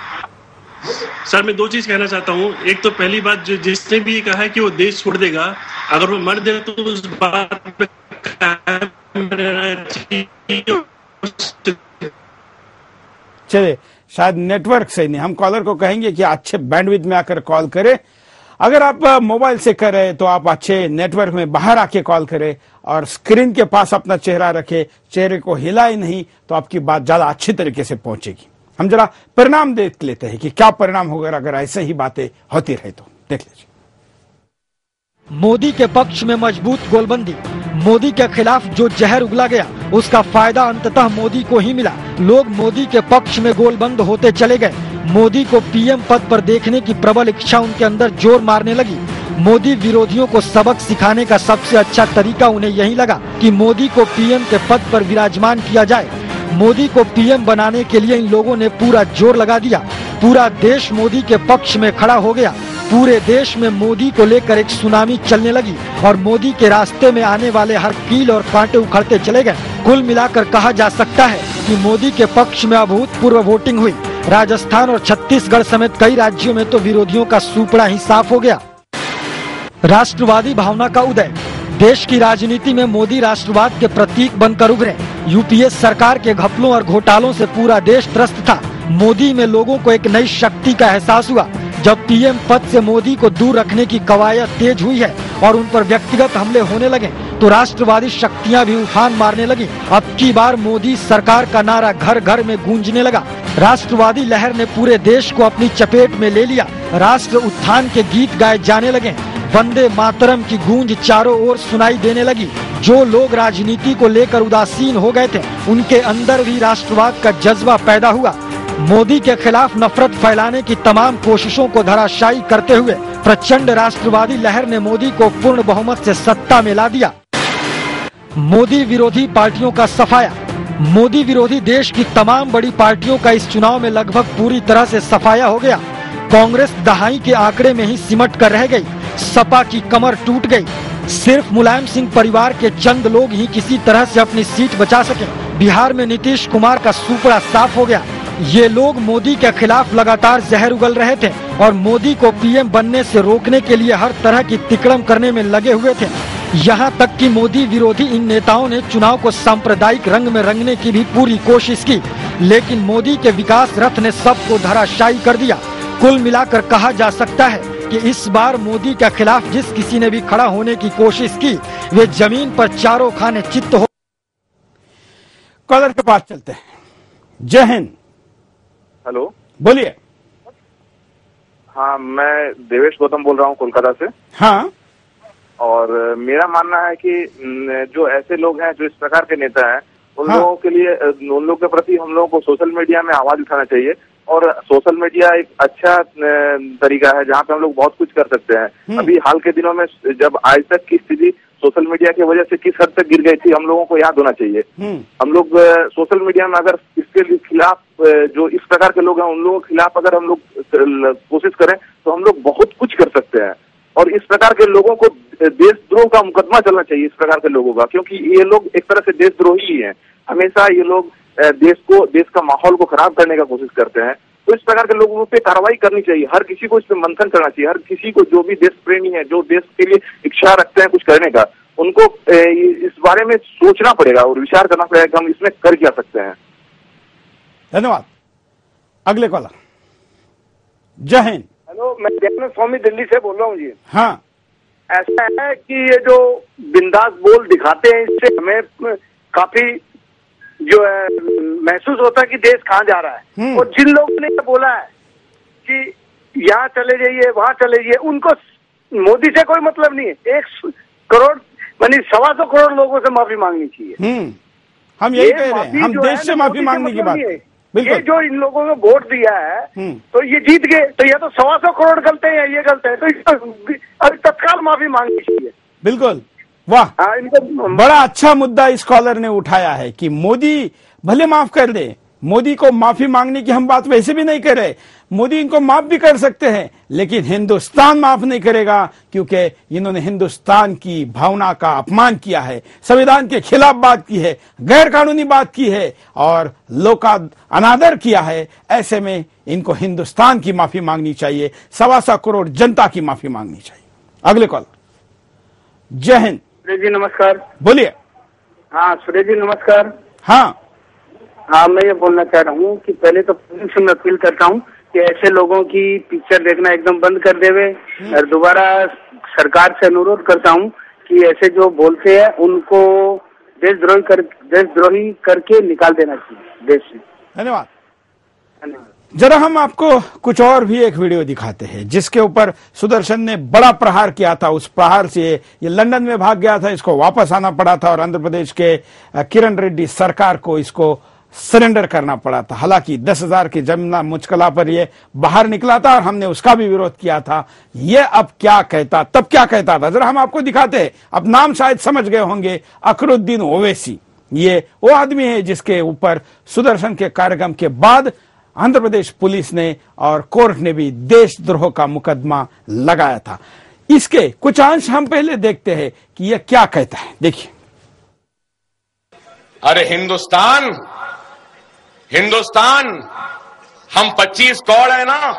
सर, मैं 2 चीज कहना चाहता हूँ। एक तो पहली बात, जो जिसने भी कहा है कि वो देश छोड़ देगा, अगर वो मर दे तो उस बात पे चलिए, शायद नेटवर्क सही नहीं, हम कॉलर को कहेंगे कि अच्छे बैंडविड्थ में आकर कॉल करें। अगर आप मोबाइल से करें तो आप अच्छे नेटवर्क में बाहर आके कॉल करें और स्क्रीन के पास अपना चेहरा रखें, चेहरे को हिलाए नहीं, तो आपकी बात ज्यादा अच्छी तरीके से पहुंचेगी। हम जरा परिणाम देख लेते हैं कि क्या परिणाम होगा अगर ऐसे ही बातें होती रहे तो। देख लीजिए। मोदी के पक्ष में मजबूत गोलबंदी। मोदी के खिलाफ जो जहर उगला गया उसका फायदा अंततः मोदी को ही मिला। लोग मोदी के पक्ष में गोलबंद होते चले गए। मोदी को पीएम पद पर देखने की प्रबल इच्छा उनके अंदर जोर मारने लगी। मोदी विरोधियों को सबक सिखाने का सबसे अच्छा तरीका उन्हें यही लगा कि मोदी को पीएम के पद पर विराजमान किया जाए। मोदी को पीएम बनाने के लिए इन लोगों ने पूरा जोर लगा दिया। पूरा देश मोदी के पक्ष में खड़ा हो गया। पूरे देश में मोदी को लेकर एक सुनामी चलने लगी और मोदी के रास्ते में आने वाले हर कील और कांटे उखड़ते चले गए। कुल मिलाकर कहा जा सकता है कि मोदी के पक्ष में अभूतपूर्व वोटिंग हुई। राजस्थान और छत्तीसगढ़ समेत कई राज्यों में तो विरोधियों का सुपड़ा ही साफ हो गया। राष्ट्रवादी भावना का उदय। देश की राजनीति में मोदी राष्ट्रवाद के प्रतीक बनकर उभरे। यूपीए सरकार के घपलों और घोटालों से पूरा देश त्रस्त था। मोदी में लोगों को एक नई शक्ति का एहसास हुआ। जब पीएम पद से मोदी को दूर रखने की कवायद तेज हुई है और उन पर व्यक्तिगत हमले होने लगे, तो राष्ट्रवादी शक्तियां भी उफान मारने लगी। अब की बार मोदी सरकार का नारा घर घर में गूंजने लगा। राष्ट्रवादी लहर ने पूरे देश को अपनी चपेट में ले लिया। राष्ट्र उत्थान के गीत गाए जाने लगे। वंदे मातरम की गूंज चारों ओर सुनाई देने लगी। जो लोग राजनीति को लेकर उदासीन हो गए थे, उनके अंदर भी राष्ट्रवाद का जज्बा पैदा हुआ। मोदी के खिलाफ नफरत फैलाने की तमाम कोशिशों को धराशायी करते हुए प्रचंड राष्ट्रवादी लहर ने मोदी को पूर्ण बहुमत से सत्ता में ला दिया। मोदी विरोधी पार्टियों का सफाया। मोदी विरोधी देश की तमाम बड़ी पार्टियों का इस चुनाव में लगभग पूरी तरह से सफाया हो गया। कांग्रेस दहाई के आंकड़े में ही सिमट कर रह गई। सपा की कमर टूट गई। सिर्फ मुलायम सिंह परिवार के चंद लोग ही किसी तरह से अपनी सीट बचा सके। बिहार में नीतीश कुमार का सूपड़ा साफ हो गया। ये लोग मोदी के खिलाफ लगातार जहर उगल रहे थे और मोदी को पीएम बनने से रोकने के लिए हर तरह की तिकड़म करने में लगे हुए थे। यहाँ तक कि मोदी विरोधी इन नेताओं ने चुनाव को सांप्रदायिक रंग में रंगने की भी पूरी कोशिश की, लेकिन मोदी के विकास रथ ने सबको धराशायी कर दिया। कुल मिलाकर कहा जा सकता है कि इस बार मोदी के खिलाफ जिस किसी ने भी खड़ा होने की कोशिश की, वे जमीन पर चारों खाने चित्त हो। कॉलर के पास चलते हैं। जय हिंद। हेलो, बोलिए। हाँ, मैं देवेश गौतम बोल रहा हूँ कोलकाता से। हाँ, और मेरा मानना है कि जो ऐसे लोग हैं जो इस प्रकार के नेता हैं, उन लोगों के लिए, उन लोगों के प्रति हम लोगों को सोशल मीडिया में आवाज उठाना चाहिए। और सोशल मीडिया एक अच्छा तरीका है जहाँ पे हम लोग बहुत कुछ कर सकते हैं। अभी हाल के दिनों में जब आज तक की स्थिति सोशल मीडिया की वजह से किस हद तक गिर गई थी, हम लोगों को याद होना चाहिए। हम लोग सोशल मीडिया में अगर इसके खिलाफ, जो इस प्रकार के लोग हैं उन लोगों के खिलाफ अगर हम लोग कोशिश करें तो हम लोग बहुत कुछ कर सकते हैं। और इस प्रकार के लोगों को देशद्रोह का मुकदमा चलना चाहिए, इस प्रकार के लोगों का, क्योंकि ये लोग एक तरह से देशद्रोही ही हैं। हमेशा ये लोग देश का माहौल को खराब करने का कोशिश करते हैं। तो इस प्रकार के लोगों पे कार्रवाई करनी चाहिए। हर किसी को इस पे मंथन करना चाहिए। हर किसी को, जो भी देश प्रेमी है, जो देश के लिए इच्छा रखते हैं कुछ करने का, उनको इस बारे में सोचना पड़ेगा और विचार करना पड़ेगा कि हम इसमें कर क्या सकते हैं। धन्यवाद। अगले कॉलर। जय हिंद। हेलो, मैं जयनंद स्वामी दिल्ली से बोल रहा हूँ जी। हाँ, ऐसा है कि ये जो बिंदास बोल दिखाते हैं, इससे हमें काफी जो है महसूस होता है कि देश कहाँ जा रहा है। और जिन लोगों ने बोला है कि यहाँ चले जाइए, वहाँ चले जाइए, उनको मोदी से कोई मतलब नहीं है। 1 करोड़ यानी 125 करोड़ लोगों से माफी मांगनी चाहिए। हम यही कह रहे हैं, हम देश से माफी मांगने की बात। ये जो इन लोगों ने वोट दिया है तो ये जीत गए, तो ये तो 125 करोड़ गलते हैं, ये गलते हैं, तो अभी तत्काल माफी मांगनी चाहिए। बिल्कुल, वाह। बड़ा अच्छा मुद्दा इस कॉलर ने उठाया है कि मोदी भले माफ कर दे। मोदी को माफी मांगने की हम बात वैसे भी नहीं कर रहे। मोदी इनको माफ भी कर सकते हैं, लेकिन हिंदुस्तान माफ नहीं करेगा, क्योंकि इन्होंने हिंदुस्तान की भावना का अपमान किया है, संविधान के खिलाफ बात की है, गैर कानूनी बात की है और लोक का अनादर किया है। ऐसे में इनको हिंदुस्तान की माफी मांगनी चाहिए, 125 करोड़ जनता की माफी मांगनी चाहिए। अगले कॉल। जय हिंद। सुरेश जी नमस्कार। बोलिए। हाँ सुरेश जी नमस्कार। हाँ, मैं ये बोलना चाह रहा हूँ कि पहले तो से मैं अपील करता हूँ कि ऐसे लोगों की पिक्चर देखना एकदम बंद कर देवे, और दोबारा सरकार से अनुरोध करता हूँ कि ऐसे जो बोलते हैं उनको देशद्रोही करके निकाल देना चाहिए देश से। धन्यवाद। जरा हम आपको कुछ और भी एक वीडियो दिखाते हैं जिसके ऊपर सुदर्शन ने बड़ा प्रहार किया था। उस प्रहार से ये लंदन में भाग गया था, इसको वापस आना पड़ा था और आंध्र प्रदेश के किरण रेड्डी सरकार को इसको सरेंडर करना पड़ा था। हालांकि 10,000 की जमुना मुचकला पर ये बाहर निकला था और हमने उसका भी विरोध किया था। ये अब क्या कहता, तब क्या कहता था, जरा हम आपको दिखाते हैं। अब नाम शायद समझ गए होंगे, अकरुद्दीन ओवैसी। ये वो आदमी है जिसके ऊपर सुदर्शन के कार्यक्रम के बाद आंध्र प्रदेश पुलिस ने और कोर्ट ने भी देशद्रोह का मुकदमा लगाया था। इसके कुछ अंश हम पहले देखते हैं कि यह क्या कहता है। देखिए। अरे हिंदुस्तान हम 25 करोड़ है ना,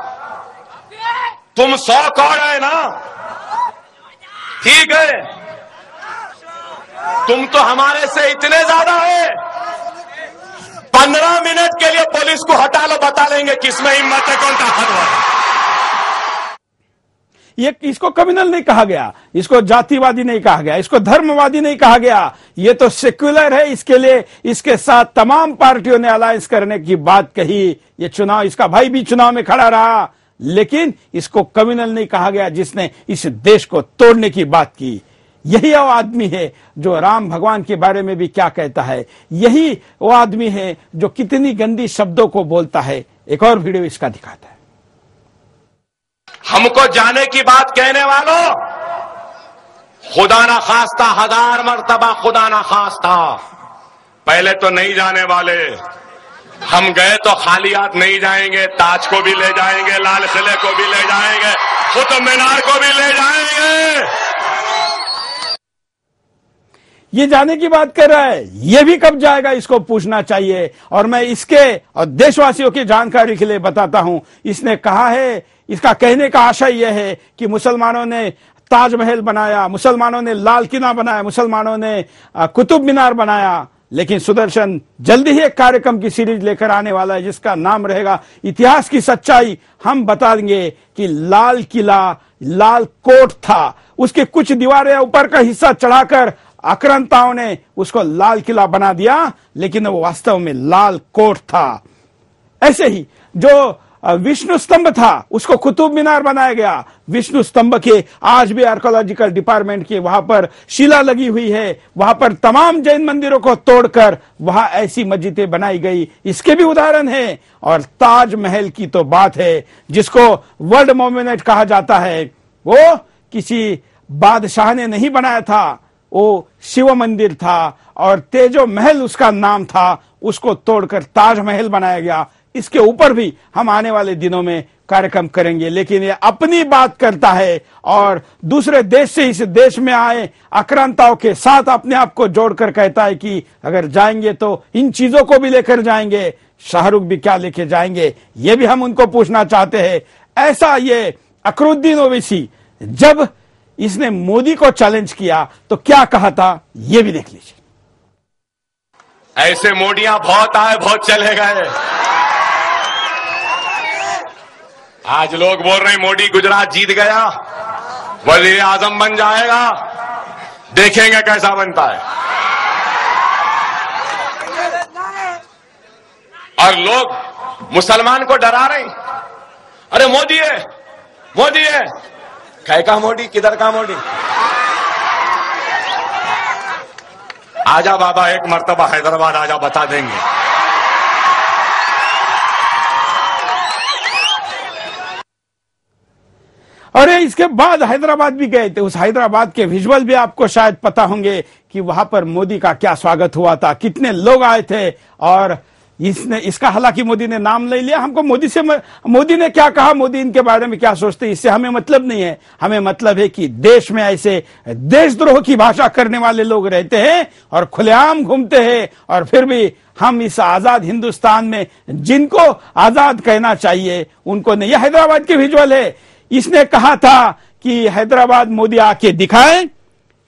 तुम 100 करोड़ है ना, ठीक है। तुम तो हमारे से इतने ज्यादा है, 15 मिनट के लिए पुलिस को हटा लो, बता लेंगे किसमें हिम्मत है, कौन ताकतवर है। ये इसको कम्युनल नहीं कहा गया, इसको जातिवादी नहीं कहा गया, इसको धर्मवादी नहीं कहा गया, ये तो सेक्युलर है। इसके लिए इसके साथ तमाम पार्टियों ने अलायंस करने की बात कही। ये चुनाव, इसका भाई भी चुनाव में खड़ा रहा, लेकिन इसको कम्युनल नहीं कहा गया जिसने इस देश को तोड़ने की बात की। यही वो आदमी है जो राम भगवान के बारे में भी क्या कहता है। यही वो आदमी है जो कितनी गंदी शब्दों को बोलता है। एक और वीडियो इसका दिखाता है। हमको जाने की बात कहने वालों, खुदा ना खास्ता, 1000 मर्तबा खुदा ना खास्ता, पहले तो नहीं जाने वाले। हम गए तो खाली हाथ नहीं जाएंगे, ताज को भी ले जाएंगे, लाल किले को भी ले जाएंगे, कुतुब मीनार को भी ले जाएंगे। ये जाने की बात कर रहा है, ये भी कब जाएगा इसको पूछना चाहिए। और मैं इसके और देशवासियों की जानकारी के लिए बताता हूं, इसने कहा है, इसका कहने का आशय यह है कि मुसलमानों ने ताजमहल बनाया, मुसलमानों ने लाल किला बनाया, मुसलमानों ने कुतुब मीनार बनाया। लेकिन सुदर्शन जल्दी ही एक कार्यक्रम की सीरीज लेकर आने वाला है जिसका नाम रहेगा इतिहास की सच्चाई। हम बता देंगे कि लाल किला लाल कोट था, उसके कुछ दीवारें ऊपर का हिस्सा चढ़ाकर आक्रांताओं ने उसको लाल किला बना दिया, लेकिन वो वास्तव में लाल कोट था। ऐसे ही जो विष्णु स्तंभ था उसको कुतुब मीनार बनाया गया। विष्णु स्तंभ के आज भी आर्कोलॉजिकल डिपार्टमेंट की वहां पर शिला लगी हुई है। वहां पर तमाम जैन मंदिरों को तोड़कर वहां ऐसी मस्जिदें बनाई गई, इसके भी उदाहरण है। और ताजमहल की तो बात है जिसको वर्ल्ड मॉन्यूमेंट कहा जाता है, वो किसी बादशाह ने नहीं बनाया था, वो शिव मंदिर था और तेजो महल उसका नाम था, उसको तोड़कर ताजमहल बनाया गया। इसके ऊपर भी हम आने वाले दिनों में कार्यक्रम करेंगे। लेकिन ये अपनी बात करता है और दूसरे देश से इस देश में आए आक्रांताओं के साथ अपने आप को जोड़कर कहता है कि अगर जाएंगे तो इन चीजों को भी लेकर जाएंगे। शाहरुख भी क्या लेके जाएंगे, ये भी हम उनको पूछना चाहते हैं। ऐसा ये अकरुद्दीन ओवैसी जब इसने मोदी को चैलेंज किया तो क्या कहा था, ये भी देख लीजिए। ऐसे मोदियां बहुत आए, बहुत चले गए। आज लोग बोल रहे हैं मोदी गुजरात जीत गया, वजीर आजम बन जाएगा, देखेंगे कैसा बनता है। और लोग मुसलमान को डरा रहे हैं, अरे मोदी है, मोदी है। कह का मोदी, किधर का मोदी? आजा बाबा, एक मर्तबा हैदराबाद आजा, बता देंगे। और इसके बाद हैदराबाद भी गए थे। उस हैदराबाद के विजुअल भी आपको शायद पता होंगे कि वहां पर मोदी का क्या स्वागत हुआ था, कितने लोग आए थे। और इसका हालांकि मोदी ने नाम ले लिया। हमको मोदी ने क्या कहा, मोदी इनके बारे में क्या सोचते, इससे हमें मतलब नहीं है। हमें मतलब है कि देश में ऐसे देशद्रोह की भाषा करने वाले लोग रहते हैं और खुलेआम घूमते हैं। और फिर भी हम इस आजाद हिंदुस्तान में जिनको आजाद कहना चाहिए उनको नहीं। यह हैदराबाद के विजुअल है। इसने कहा था कि हैदराबाद मोदी आके दिखाए,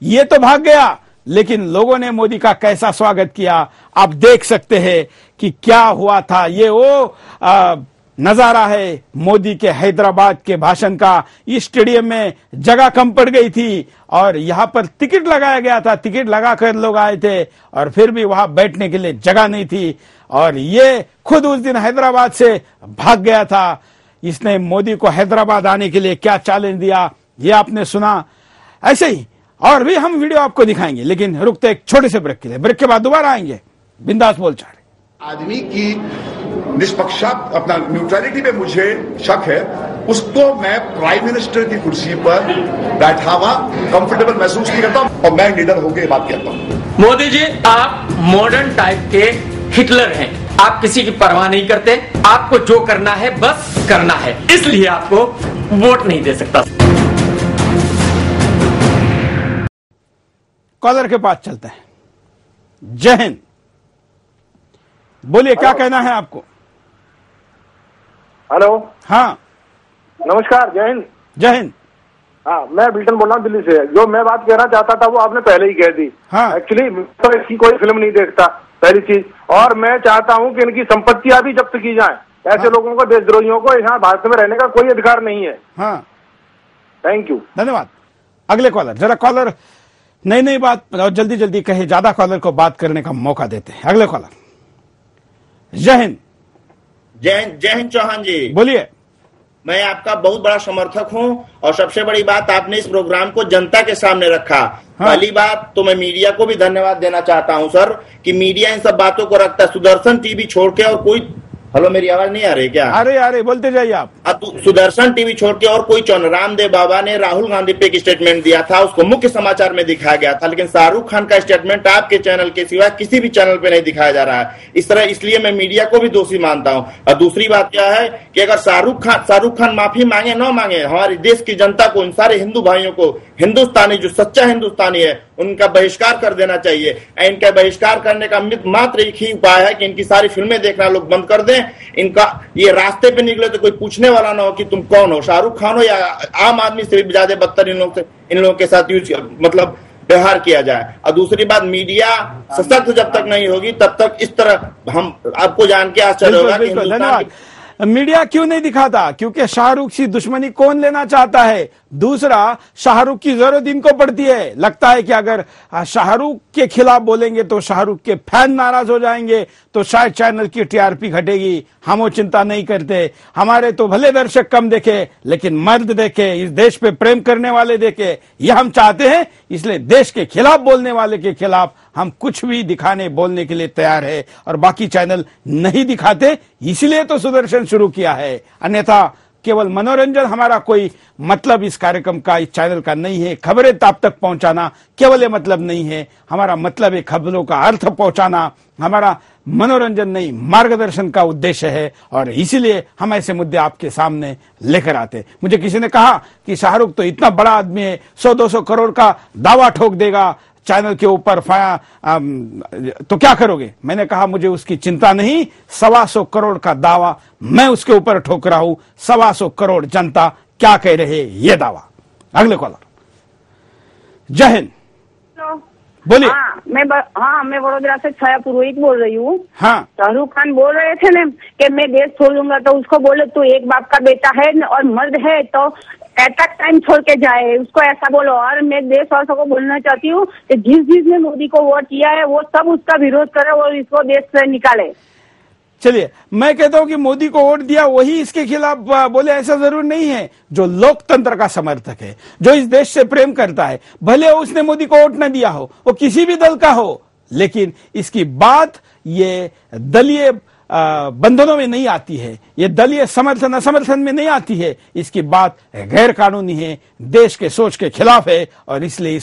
ये तो भाग गया, लेकिन लोगों ने मोदी का कैसा स्वागत किया आप देख सकते हैं कि क्या हुआ था। ये वो नजारा है मोदी के हैदराबाद के भाषण का। इस स्टेडियम में जगह कम पड़ गई थी और यहां पर टिकट लगाया गया था, टिकट लगाकर लोग आए थे और फिर भी वहां बैठने के लिए जगह नहीं थी। और ये खुद उस दिन हैदराबाद से भाग गया था। इसने मोदी को हैदराबाद आने के लिए क्या चैलेंज दिया, ये आपने सुना। ऐसे ही और भी हम वीडियो आपको दिखाएंगे, लेकिन रुकते एक छोटे से ब्रेक के लिए। ब्रेक के बाद दोबारा आएंगे बिंदास बोल चाहे। आदमी की निष्पक्षा अपना न्यूट्रलिटी पे मुझे शक है, उसको मैं प्राइम मिनिस्टर की कुर्सी पर बैठा हुआ कंफर्टेबल महसूस नहीं करता और मैं लीडर होकर बात करता हूं। मोदी जी, आप मॉडर्न टाइप के हिटलर हैं। आप किसी की परवाह नहीं करते, आपको जो करना है बस करना है, इसलिए आपको वोट नहीं दे सकता। कॉलर के पास चलते हैं। जय हिंद, बोलिए क्या कहना है आपको। हेलो, हाँ नमस्कार, जय हिंद। जय हिंद। हाँ, मैं बिल्टन बोल रहा हूँ दिल्ली से। जो मैं बात कहना चाहता था वो आपने पहले ही कह दी। हाँ। एक्चुअली तो इसकी कोई फिल्म नहीं देखता, पहली चीज। और मैं चाहता हूँ कि इनकी संपत्तियां भी जब्त की जाएं। ऐसे लोगों को, देशद्रोहियों को यहाँ भारत में रहने का कोई अधिकार नहीं है। हाँ, थैंक यू, धन्यवाद। अगले कॉलर, जरा कॉलर नई नई बात और जल्दी जल्दी कहे, ज्यादा कॉलर को बात करने का मौका देते हैं। अगले कॉलर। जय हिंद। जय हिंद चौहान जी, बोलिए। मैं आपका बहुत बड़ा समर्थक हूं और सबसे बड़ी बात, आपने इस प्रोग्राम को जनता के सामने रखा। हाँ। पहली बात तो मैं मीडिया को भी धन्यवाद देना चाहता हूं सर, कि मीडिया इन सब बातों को रखता है। सुदर्शन टीवी छोड़ के और कोई, हेलो मेरी आवाज नहीं आ रही क्या? अरे बोलते जाइए आप। अब सुदर्शन टीवी छोड़ के और कोई रामदेव बाबा ने राहुल गांधी पे एक स्टेटमेंट दिया था, उसको मुख्य समाचार में दिखाया गया था, लेकिन शाहरुख खान का स्टेटमेंट आपके चैनल के सिवा किसी भी चैनल पे नहीं दिखाया जा रहा है इस तरह। इसलिए मैं मीडिया को भी दोषी मानता हूं। और दूसरी बात क्या है कि अगर शाहरुख खान माफी मांगे न मांगे, हमारे देश की जनता को, उन सारे हिंदू भाइयों को हिंदुस्तानी जो सच्चा हिंदुस्तानी है उनका बहिष्कार कर देना चाहिए। इनका बहिष्कार करने का मात्र एक ही उपाय है कि इनकी सारी फिल्में देखना लोग बंद कर दें। इनका ये रास्ते पे निकले तो कोई पूछने वाला ना हो कि तुम कौन हो, शाहरुख खान हो या आम आदमी से भी ज्यादा बदतर इन लोगों के साथ मतलब व्यवहार किया जाए। और दूसरी बात, मीडिया सशक्त जब तक नहीं होगी तब तक इस तरह हम आपको जान के आश्चर्य होगा कि हिंदुस्तान मीडिया क्यों नहीं दिखाता? क्योंकि शाहरुख से दुश्मनी कौन लेना चाहता है? दूसरा, शाहरुख की जरूरत इनको पड़ती है। लगता है कि अगर शाहरुख के खिलाफ बोलेंगे तो शाहरुख के फैन नाराज हो जाएंगे, तो शायद चैनल की टीआरपी घटेगी। हम वो चिंता नहीं करते। हमारे तो भले दर्शक कम देखे, लेकिन मर्द देखे, इस देश पे प्रेम करने वाले देखे, ये हम चाहते हैं। इसलिए देश के खिलाफ बोलने वाले के खिलाफ हम कुछ भी दिखाने बोलने के लिए तैयार है, और बाकी चैनल नहीं दिखाते, इसलिए तो सुदर्शन शुरू किया है। अन्यथा केवल मनोरंजन हमारा कोई मतलब इस कार्यक्रम का, इस चैनल का नहीं है। खबरें आप तक पहुंचाना केवल ये मतलब नहीं है। हमारा मतलब है खबरों का अर्थ पहुंचाना। हमारा मनोरंजन नहीं, मार्गदर्शन का उद्देश्य है, और इसीलिए हम ऐसे मुद्दे आपके सामने लेकर आते। मुझे किसी ने कहा कि शाहरुख तो इतना बड़ा आदमी है, 100-200 करोड़ का दावा ठोक देगा चैनल के ऊपर, तो क्या करोगे? मैंने कहा मुझे उसकी चिंता नहीं। 125 करोड़ का दावा मैं उसके ऊपर ठोक रहा हूं। 125 करोड़ जनता क्या कह रहे ये दावा। अगले कॉलर। जय हिंद, बोलिए। मैं वडोदरा से छाया पुरोहित बोल रही हूँ। हाँ, शाहरुख खान बोल रहे थे ना कि मैं देश छोड़ दूंगा, तो उसको बोले तू एक बाप का बेटा है और मर्द है तो एट टाइम छोड़ के जाए, उसको ऐसा बोलो। और मैं देशवासियों को बोलना चाहती हूँ कि जिसने मोदी को वोट किया है वो सब उसका विरोध करे और इसको देश से निकाले। चलिए, मैं कहता हूं कि मोदी को वोट दिया वही इसके खिलाफ बोले, ऐसा जरूर नहीं है। जो लोकतंत्र का समर्थक है, जो इस देश से प्रेम करता है, भले उसने मोदी को वोट न दिया हो, वो किसी भी दल का हो, लेकिन इसकी बात ये दलीय बंधनों में नहीं आती है, ये दलीय समर्थन असमर्थन में नहीं आती है। इसकी बात गैर कानूनी है, देश के सोच के खिलाफ है, और इसलिए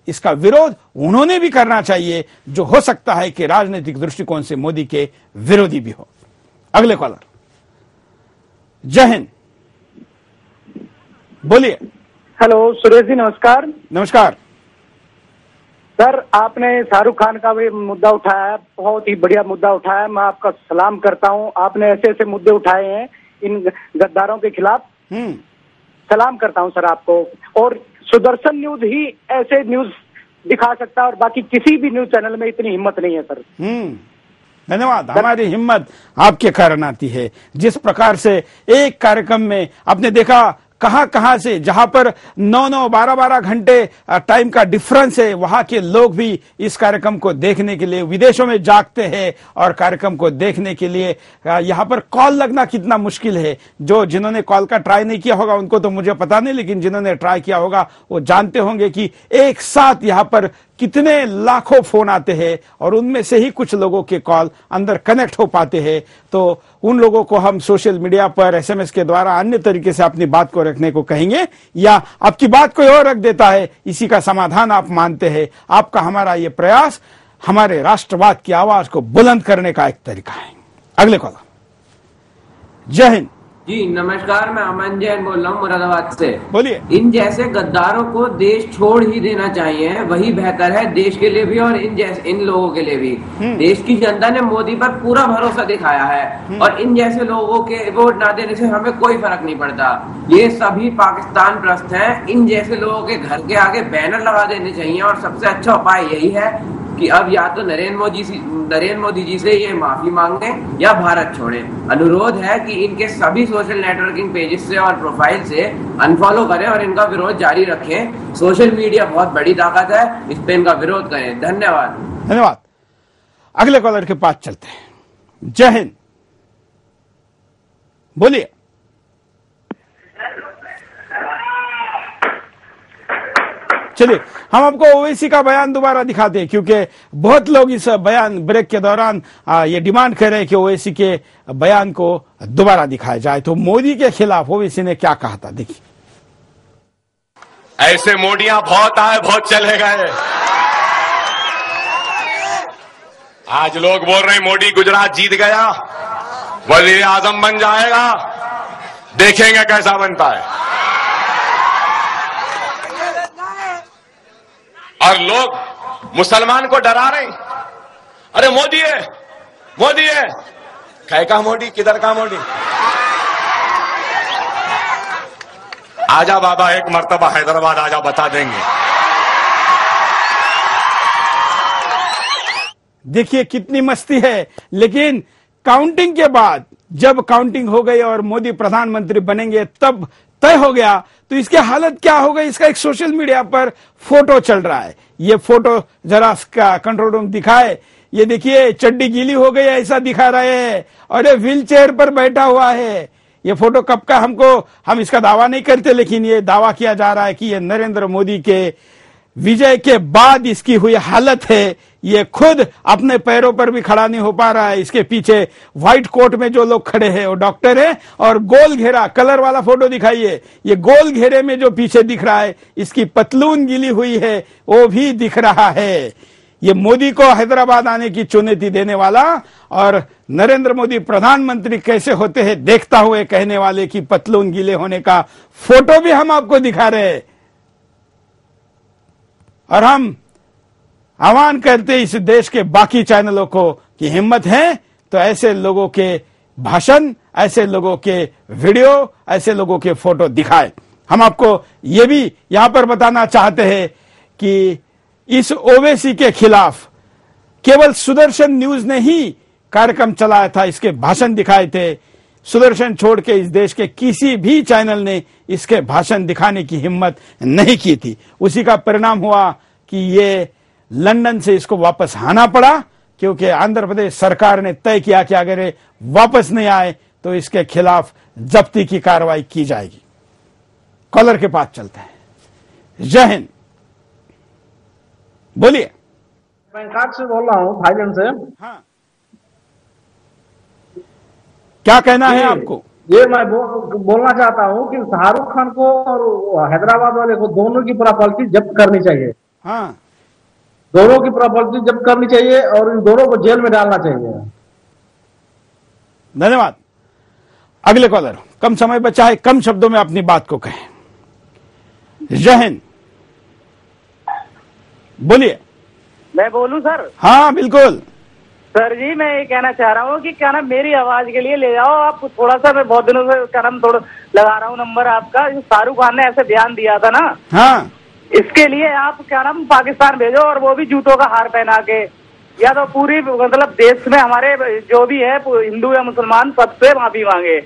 इसका विरोध उन्होंने भी करना चाहिए, जो हो सकता है कि राजनीतिक दृष्टिकोण से मोदी के विरोधी भी हो। अगले कॉलर। जय हिंद, बोलिए। हेलो सुरेश जी, नमस्कार। नमस्कार सर, आपने शाहरुख खान का भी मुद्दा उठाया, बहुत ही बढ़िया मुद्दा उठाया। मैं आपका सलाम करता हूं। आपने ऐसे ऐसे मुद्दे उठाए हैं इन गद्दारों के खिलाफ, सलाम करता हूं सर आपको। और सुदर्शन न्यूज ही ऐसे न्यूज दिखा सकता है, और बाकी किसी भी न्यूज चैनल में इतनी हिम्मत नहीं है सर। धन्यवाद। हमारी हिम्मत आपके कारण आती है। जिस प्रकार से एक कार्यक्रम में आपने देखा कहां से, जहां पर 9-9, 12-12 घंटे टाइम का डिफरेंस है, वहां के लोग भी इस कार्यक्रम को देखने के लिए विदेशों में जागते हैं, और कार्यक्रम को देखने के लिए यहां पर कॉल लगना कितना मुश्किल है। जिन्होंने कॉल का ट्राई नहीं किया होगा उनको तो मुझे पता नहीं, लेकिन जिन्होंने ट्राई किया होगा वो जानते होंगे कि एक साथ यहां पर कितने लाखों फोन आते हैं, और उनमें से ही कुछ लोगों के कॉल अंदर कनेक्ट हो पाते हैं। तो उन लोगों को हम सोशल मीडिया पर SMS के द्वारा अन्य तरीके से अपनी बात को रखने को कहेंगे, या आपकी बात कोई और रख देता है, इसी का समाधान आप मानते हैं। आपका हमारा ये प्रयास हमारे राष्ट्रवाद की आवाज को बुलंद करने का एक तरीका है। अगले कॉलर। जय हिंद जी, नमस्कार। मैं अमन जैन बोल रहा हूँ मुरादाबाद से। बोलिए। इन जैसे गद्दारों को देश छोड़ ही देना चाहिए, वही बेहतर है देश के लिए भी और इन लोगों के लिए भी। देश की जनता ने मोदी पर पूरा भरोसा दिखाया है, और इन जैसे लोगों के वोट ना देने से हमें कोई फर्क नहीं पड़ता। ये सभी पाकिस्तान प्रस्त हैं। इन जैसे लोगों के घर के आगे बैनर लगा देने चाहिए, और सबसे अच्छा उपाय यही है कि अब या तो नरेंद्र मोदी जी से ये माफी मांगे या भारत छोड़े। अनुरोध है कि इनके सभी सोशल नेटवर्किंग पेजेस से और प्रोफाइल से अनफॉलो करें और इनका विरोध जारी रखें। सोशल मीडिया बहुत बड़ी ताकत है, इस पे इनका विरोध करें। धन्यवाद। अगले कॉलर के पास चलते हैं। जय हिंद, बोलिए। चलिए, हम आपको ओवैसी का बयान दोबारा दिखाते हैं, क्योंकि बहुत लोग इस बयान ब्रेक के दौरान ये डिमांड कर रहे हैं कि ओवैसी के बयान को दोबारा दिखाया जाए। तो मोदी के खिलाफ ओवैसी ने क्या कहा था, देखिए। ऐसे मोदियां बहुत आए, बहुत चले गए। आज लोग बोल रहे हैं मोदी गुजरात जीत गया, वजीर आजम बन जाएगा, देखेंगे कैसा बनता है। और लोग मुसलमान को डरा रहे। अरे मोदी है, मोदी है, कै का मोदी, किधर का मोदी? आजा बाबा, एक मर्तबा हैदराबाद आजा, बता देंगे। देखिए कितनी मस्ती है। लेकिन काउंटिंग के बाद, जब काउंटिंग हो गई और मोदी प्रधानमंत्री बनेंगे, तब तय हो गया तो इसकी हालत क्या हो गई। इसका एक सोशल मीडिया पर फोटो चल रहा है। ये फोटो जरा कंट्रोल रूम दिखाए। ये देखिए चड्डी गीली हो गई, ऐसा दिखा रहे हैं, और ये व्हील चेयर पर बैठा हुआ है। ये फोटो कब का, हम इसका दावा नहीं करते, लेकिन ये दावा किया जा रहा है कि ये नरेंद्र मोदी के विजय के बाद इसकी हुई हालत है। ये खुद अपने पैरों पर भी खड़ा नहीं हो पा रहा है। इसके पीछे व्हाइट कोट में जो लोग खड़े हैं वो डॉक्टर हैं, और गोल घेरा कलर वाला फोटो दिखाइए। ये गोल घेरे में जो पीछे दिख रहा है, इसकी पतलून गिली हुई है, वो भी दिख रहा है। ये मोदी को हैदराबाद आने की चुनौती देने वाला और नरेंद्र मोदी प्रधानमंत्री कैसे होते हैं देखता हुए कहने वाले की पतलून गीले होने का फोटो भी हम आपको दिखा रहे हैं। और हम आह्वान करते इस देश के बाकी चैनलों को कि हिम्मत है तो ऐसे लोगों के भाषण, ऐसे लोगों के वीडियो, ऐसे लोगों के फोटो दिखाए। हम आपको ये भी यहां पर बताना चाहते हैं कि इस ओवैसी के खिलाफ केवल सुदर्शन न्यूज ने ही कार्यक्रम चलाया था, इसके भाषण दिखाए थे। सुदर्शन छोड़ के इस देश के किसी भी चैनल ने इसके भाषण दिखाने की हिम्मत नहीं की थी। उसी का परिणाम हुआ कि ये लंदन से इसको वापस आना पड़ा, क्योंकि आंध्र प्रदेश सरकार ने तय किया कि अगर ये वापस नहीं आए तो इसके खिलाफ जब्ती की कार्रवाई की जाएगी। कॉलर के पास चलते हैं। जय हिंद, बोलिए। बैंकॉक से बोल रहा हूँ, थाईलैंड से। हाँ, क्या कहना है आपको? ये मैं बोलना चाहता हूँ कि शाहरुख खान को और हैदराबाद वाले को दोनों की प्रॉपर्टी जब्त करनी चाहिए। हाँ, दोनों की प्रॉपर्टी जब्त करनी चाहिए और इन दोनों को जेल में डालना चाहिए। धन्यवाद। अगले कॉलर, कम समय बचा है, कम शब्दों में अपनी बात को कहें। जय हिंद, बोलिए। मैं बोलूं सर? हाँ बिल्कुल सर जी, मैं ये कहना चाह रहा हूँ कि क्या नाम मेरी आवाज के लिए ले जाओ आप थोड़ा सा। मैं बहुत दिनों से क्या नाम थोड़ा लगा रहा हूँ नंबर आपका। शाहरुख खान ने ऐसे बयान दिया था ना, हाँ, इसके लिए आप क्या नाम पाकिस्तान भेजो, और वो भी जूतों का हार पहना के, या तो पूरी मतलब देश में हमारे जो भी है हिंदू या मुसलमान सबसे माफी मांगे।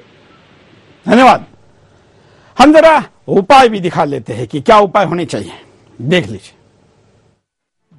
धन्यवाद। हम जरा उपाय भी दिखा लेते हैं कि क्या उपाय होने चाहिए, देख लीजिए।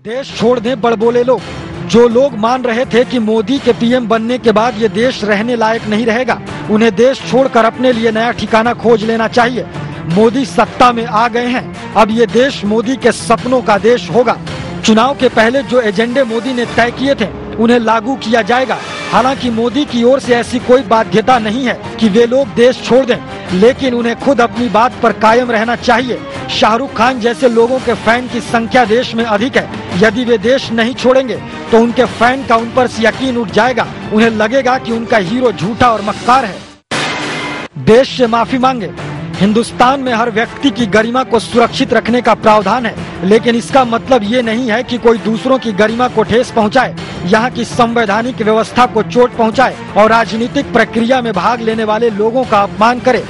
देश छोड़ दें बड़बोले लोग। जो लोग मान रहे थे कि मोदी के पीएम बनने के बाद ये देश रहने लायक नहीं रहेगा, उन्हें देश छोड़कर अपने लिए नया ठिकाना खोज लेना चाहिए। मोदी सत्ता में आ गए हैं, अब ये देश मोदी के सपनों का देश होगा। चुनाव के पहले जो एजेंडे मोदी ने तय किए थे उन्हें लागू किया जाएगा। हालांकि मोदी की ओर से ऐसी कोई बाध्यता नहीं है कि वे लोग देश छोड़ दें, लेकिन उन्हें खुद अपनी बात पर कायम रहना चाहिए। शाहरुख खान जैसे लोगों के फैन की संख्या देश में अधिक है। यदि वे देश नहीं छोड़ेंगे तो उनके फैन का उन पर यकीन उठ जाएगा। उन्हें लगेगा कि उनका हीरो झूठा और मक्कार है। देश से माफी मांगे। हिंदुस्तान में हर व्यक्ति की गरिमा को सुरक्षित रखने का प्रावधान है, लेकिन इसका मतलब ये नहीं है कि कोई दूसरों की गरिमा को ठेस पहुंचाए, यहाँ की संवैधानिक व्यवस्था को चोट पहुंचाए और राजनीतिक प्रक्रिया में भाग लेने वाले लोगों का अपमान करे।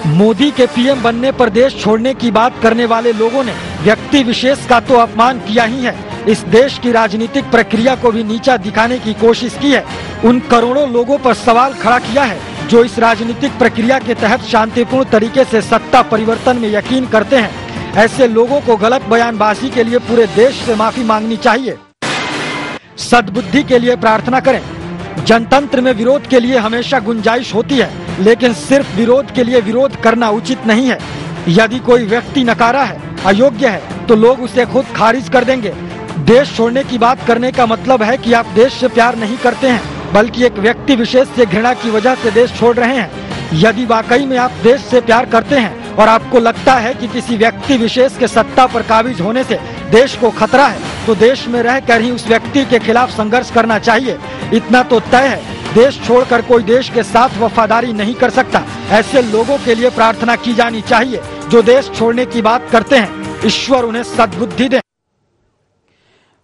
मोदी के पीएम बनने पर देश छोड़ने की बात करने वाले लोगों ने व्यक्ति विशेष का तो अपमान किया ही है, इस देश की राजनीतिक प्रक्रिया को भी नीचा दिखाने की कोशिश की है। उन करोड़ों लोगों पर सवाल खड़ा किया है जो इस राजनीतिक प्रक्रिया के तहत शांतिपूर्ण तरीके से सत्ता परिवर्तन में यकीन करते हैं। ऐसे लोगों को गलत बयानबाजी के लिए पूरे देश से माफी मांगनी चाहिए। सद्बुद्धि के लिए प्रार्थना करें। जनतंत्र में विरोध के लिए हमेशा गुंजाइश होती है, लेकिन सिर्फ विरोध के लिए विरोध करना उचित नहीं है। यदि कोई व्यक्ति नकारा है, अयोग्य है, तो लोग उसे खुद खारिज कर देंगे। देश छोड़ने की बात करने का मतलब है कि आप देश से प्यार नहीं करते हैं, बल्कि एक व्यक्ति विशेष से घृणा की वजह से देश छोड़ रहे हैं। यदि वाकई में आप देश से प्यार करते हैं और आपको लगता है कि किसी व्यक्ति विशेष के सत्ता पर काबिज होने से देश को खतरा है, तो देश में रहकर ही उस व्यक्ति के खिलाफ संघर्ष करना चाहिए। इतना तो तय है, देश छोड़कर कोई देश के साथ वफादारी नहीं कर सकता। ऐसे लोगों के लिए प्रार्थना की जानी चाहिए जो देश छोड़ने की बात करते हैं। ईश्वर उन्हें सद्बुद्धि दे।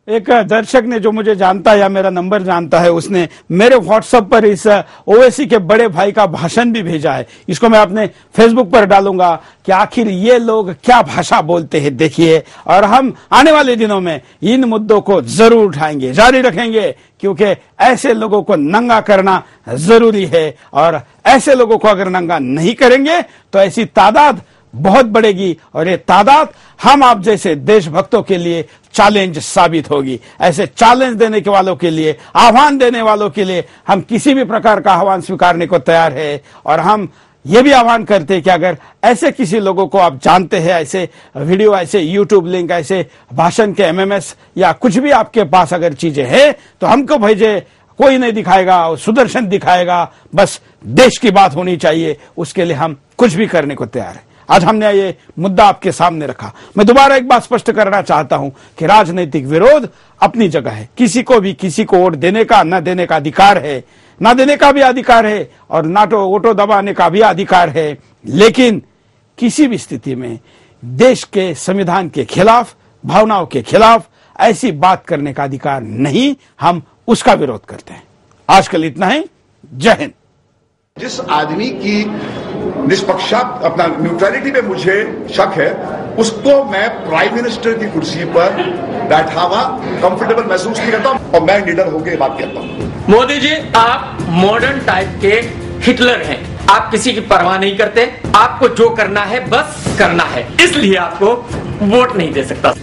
एक दर्शक ने जो मुझे जानता है या मेरा नंबर जानता है, उसने मेरे व्हाट्सएप पर इस ओवैसी के बड़े भाई का भाषण भी भेजा है। इसको मैं अपने फेसबुक पर डालूंगा कि आखिर ये लोग क्या भाषा बोलते हैं, देखिए। और हम आने वाले दिनों में इन मुद्दों को जरूर उठाएंगे, जारी रखेंगे, क्योंकि ऐसे लोगों को नंगा करना जरूरी है। और ऐसे लोगों को अगर नंगा नहीं करेंगे तो ऐसी तादाद बहुत बढ़ेगी और ये तादाद हम आप जैसे देशभक्तों के लिए चैलेंज साबित होगी। ऐसे चैलेंज देने के वालों के लिए, आह्वान देने वालों के लिए हम किसी भी प्रकार का आह्वान स्वीकारने को तैयार है। और हम ये भी आह्वान करते हैं कि अगर ऐसे किसी लोगों को आप जानते हैं, ऐसे वीडियो, ऐसे यूट्यूब लिंक, ऐसे भाषण के MMS या कुछ भी आपके पास अगर चीजें हैं तो हमको भेजे। कोई नहीं दिखाएगा, सुदर्शन दिखाएगा, बस देश की बात होनी चाहिए, उसके लिए हम कुछ भी करने को तैयार है। आज हमने ये मुद्दा आपके सामने रखा। मैं दोबारा एक बात स्पष्ट करना चाहता हूं कि राजनीतिक विरोध अपनी जगह है। किसी को भी किसी को वोट देने का न देने का अधिकार है, ना देने का भी अधिकार है और ना तो वोटो दबाने का भी अधिकार है। लेकिन किसी भी स्थिति में देश के संविधान के खिलाफ, भावनाओं के खिलाफ ऐसी बात करने का अधिकार नहीं। हम उसका विरोध करते हैं। आजकल इतना ही। जय हिंद। जिस आदमी की निष्पक्षा अपना न्यूट्रलिटी पे मुझे शक है, उसको मैं प्राइम मिनिस्टर की कुर्सी पर बैठा हुआ कंफर्टेबल महसूस नहीं करता और मैं निडर होकर बात करता हूं। मोदी जी, आप मॉडर्न टाइप के हिटलर हैं। आप किसी की परवाह नहीं करते, आपको जो करना है बस करना है, इसलिए आपको वोट नहीं दे सकता।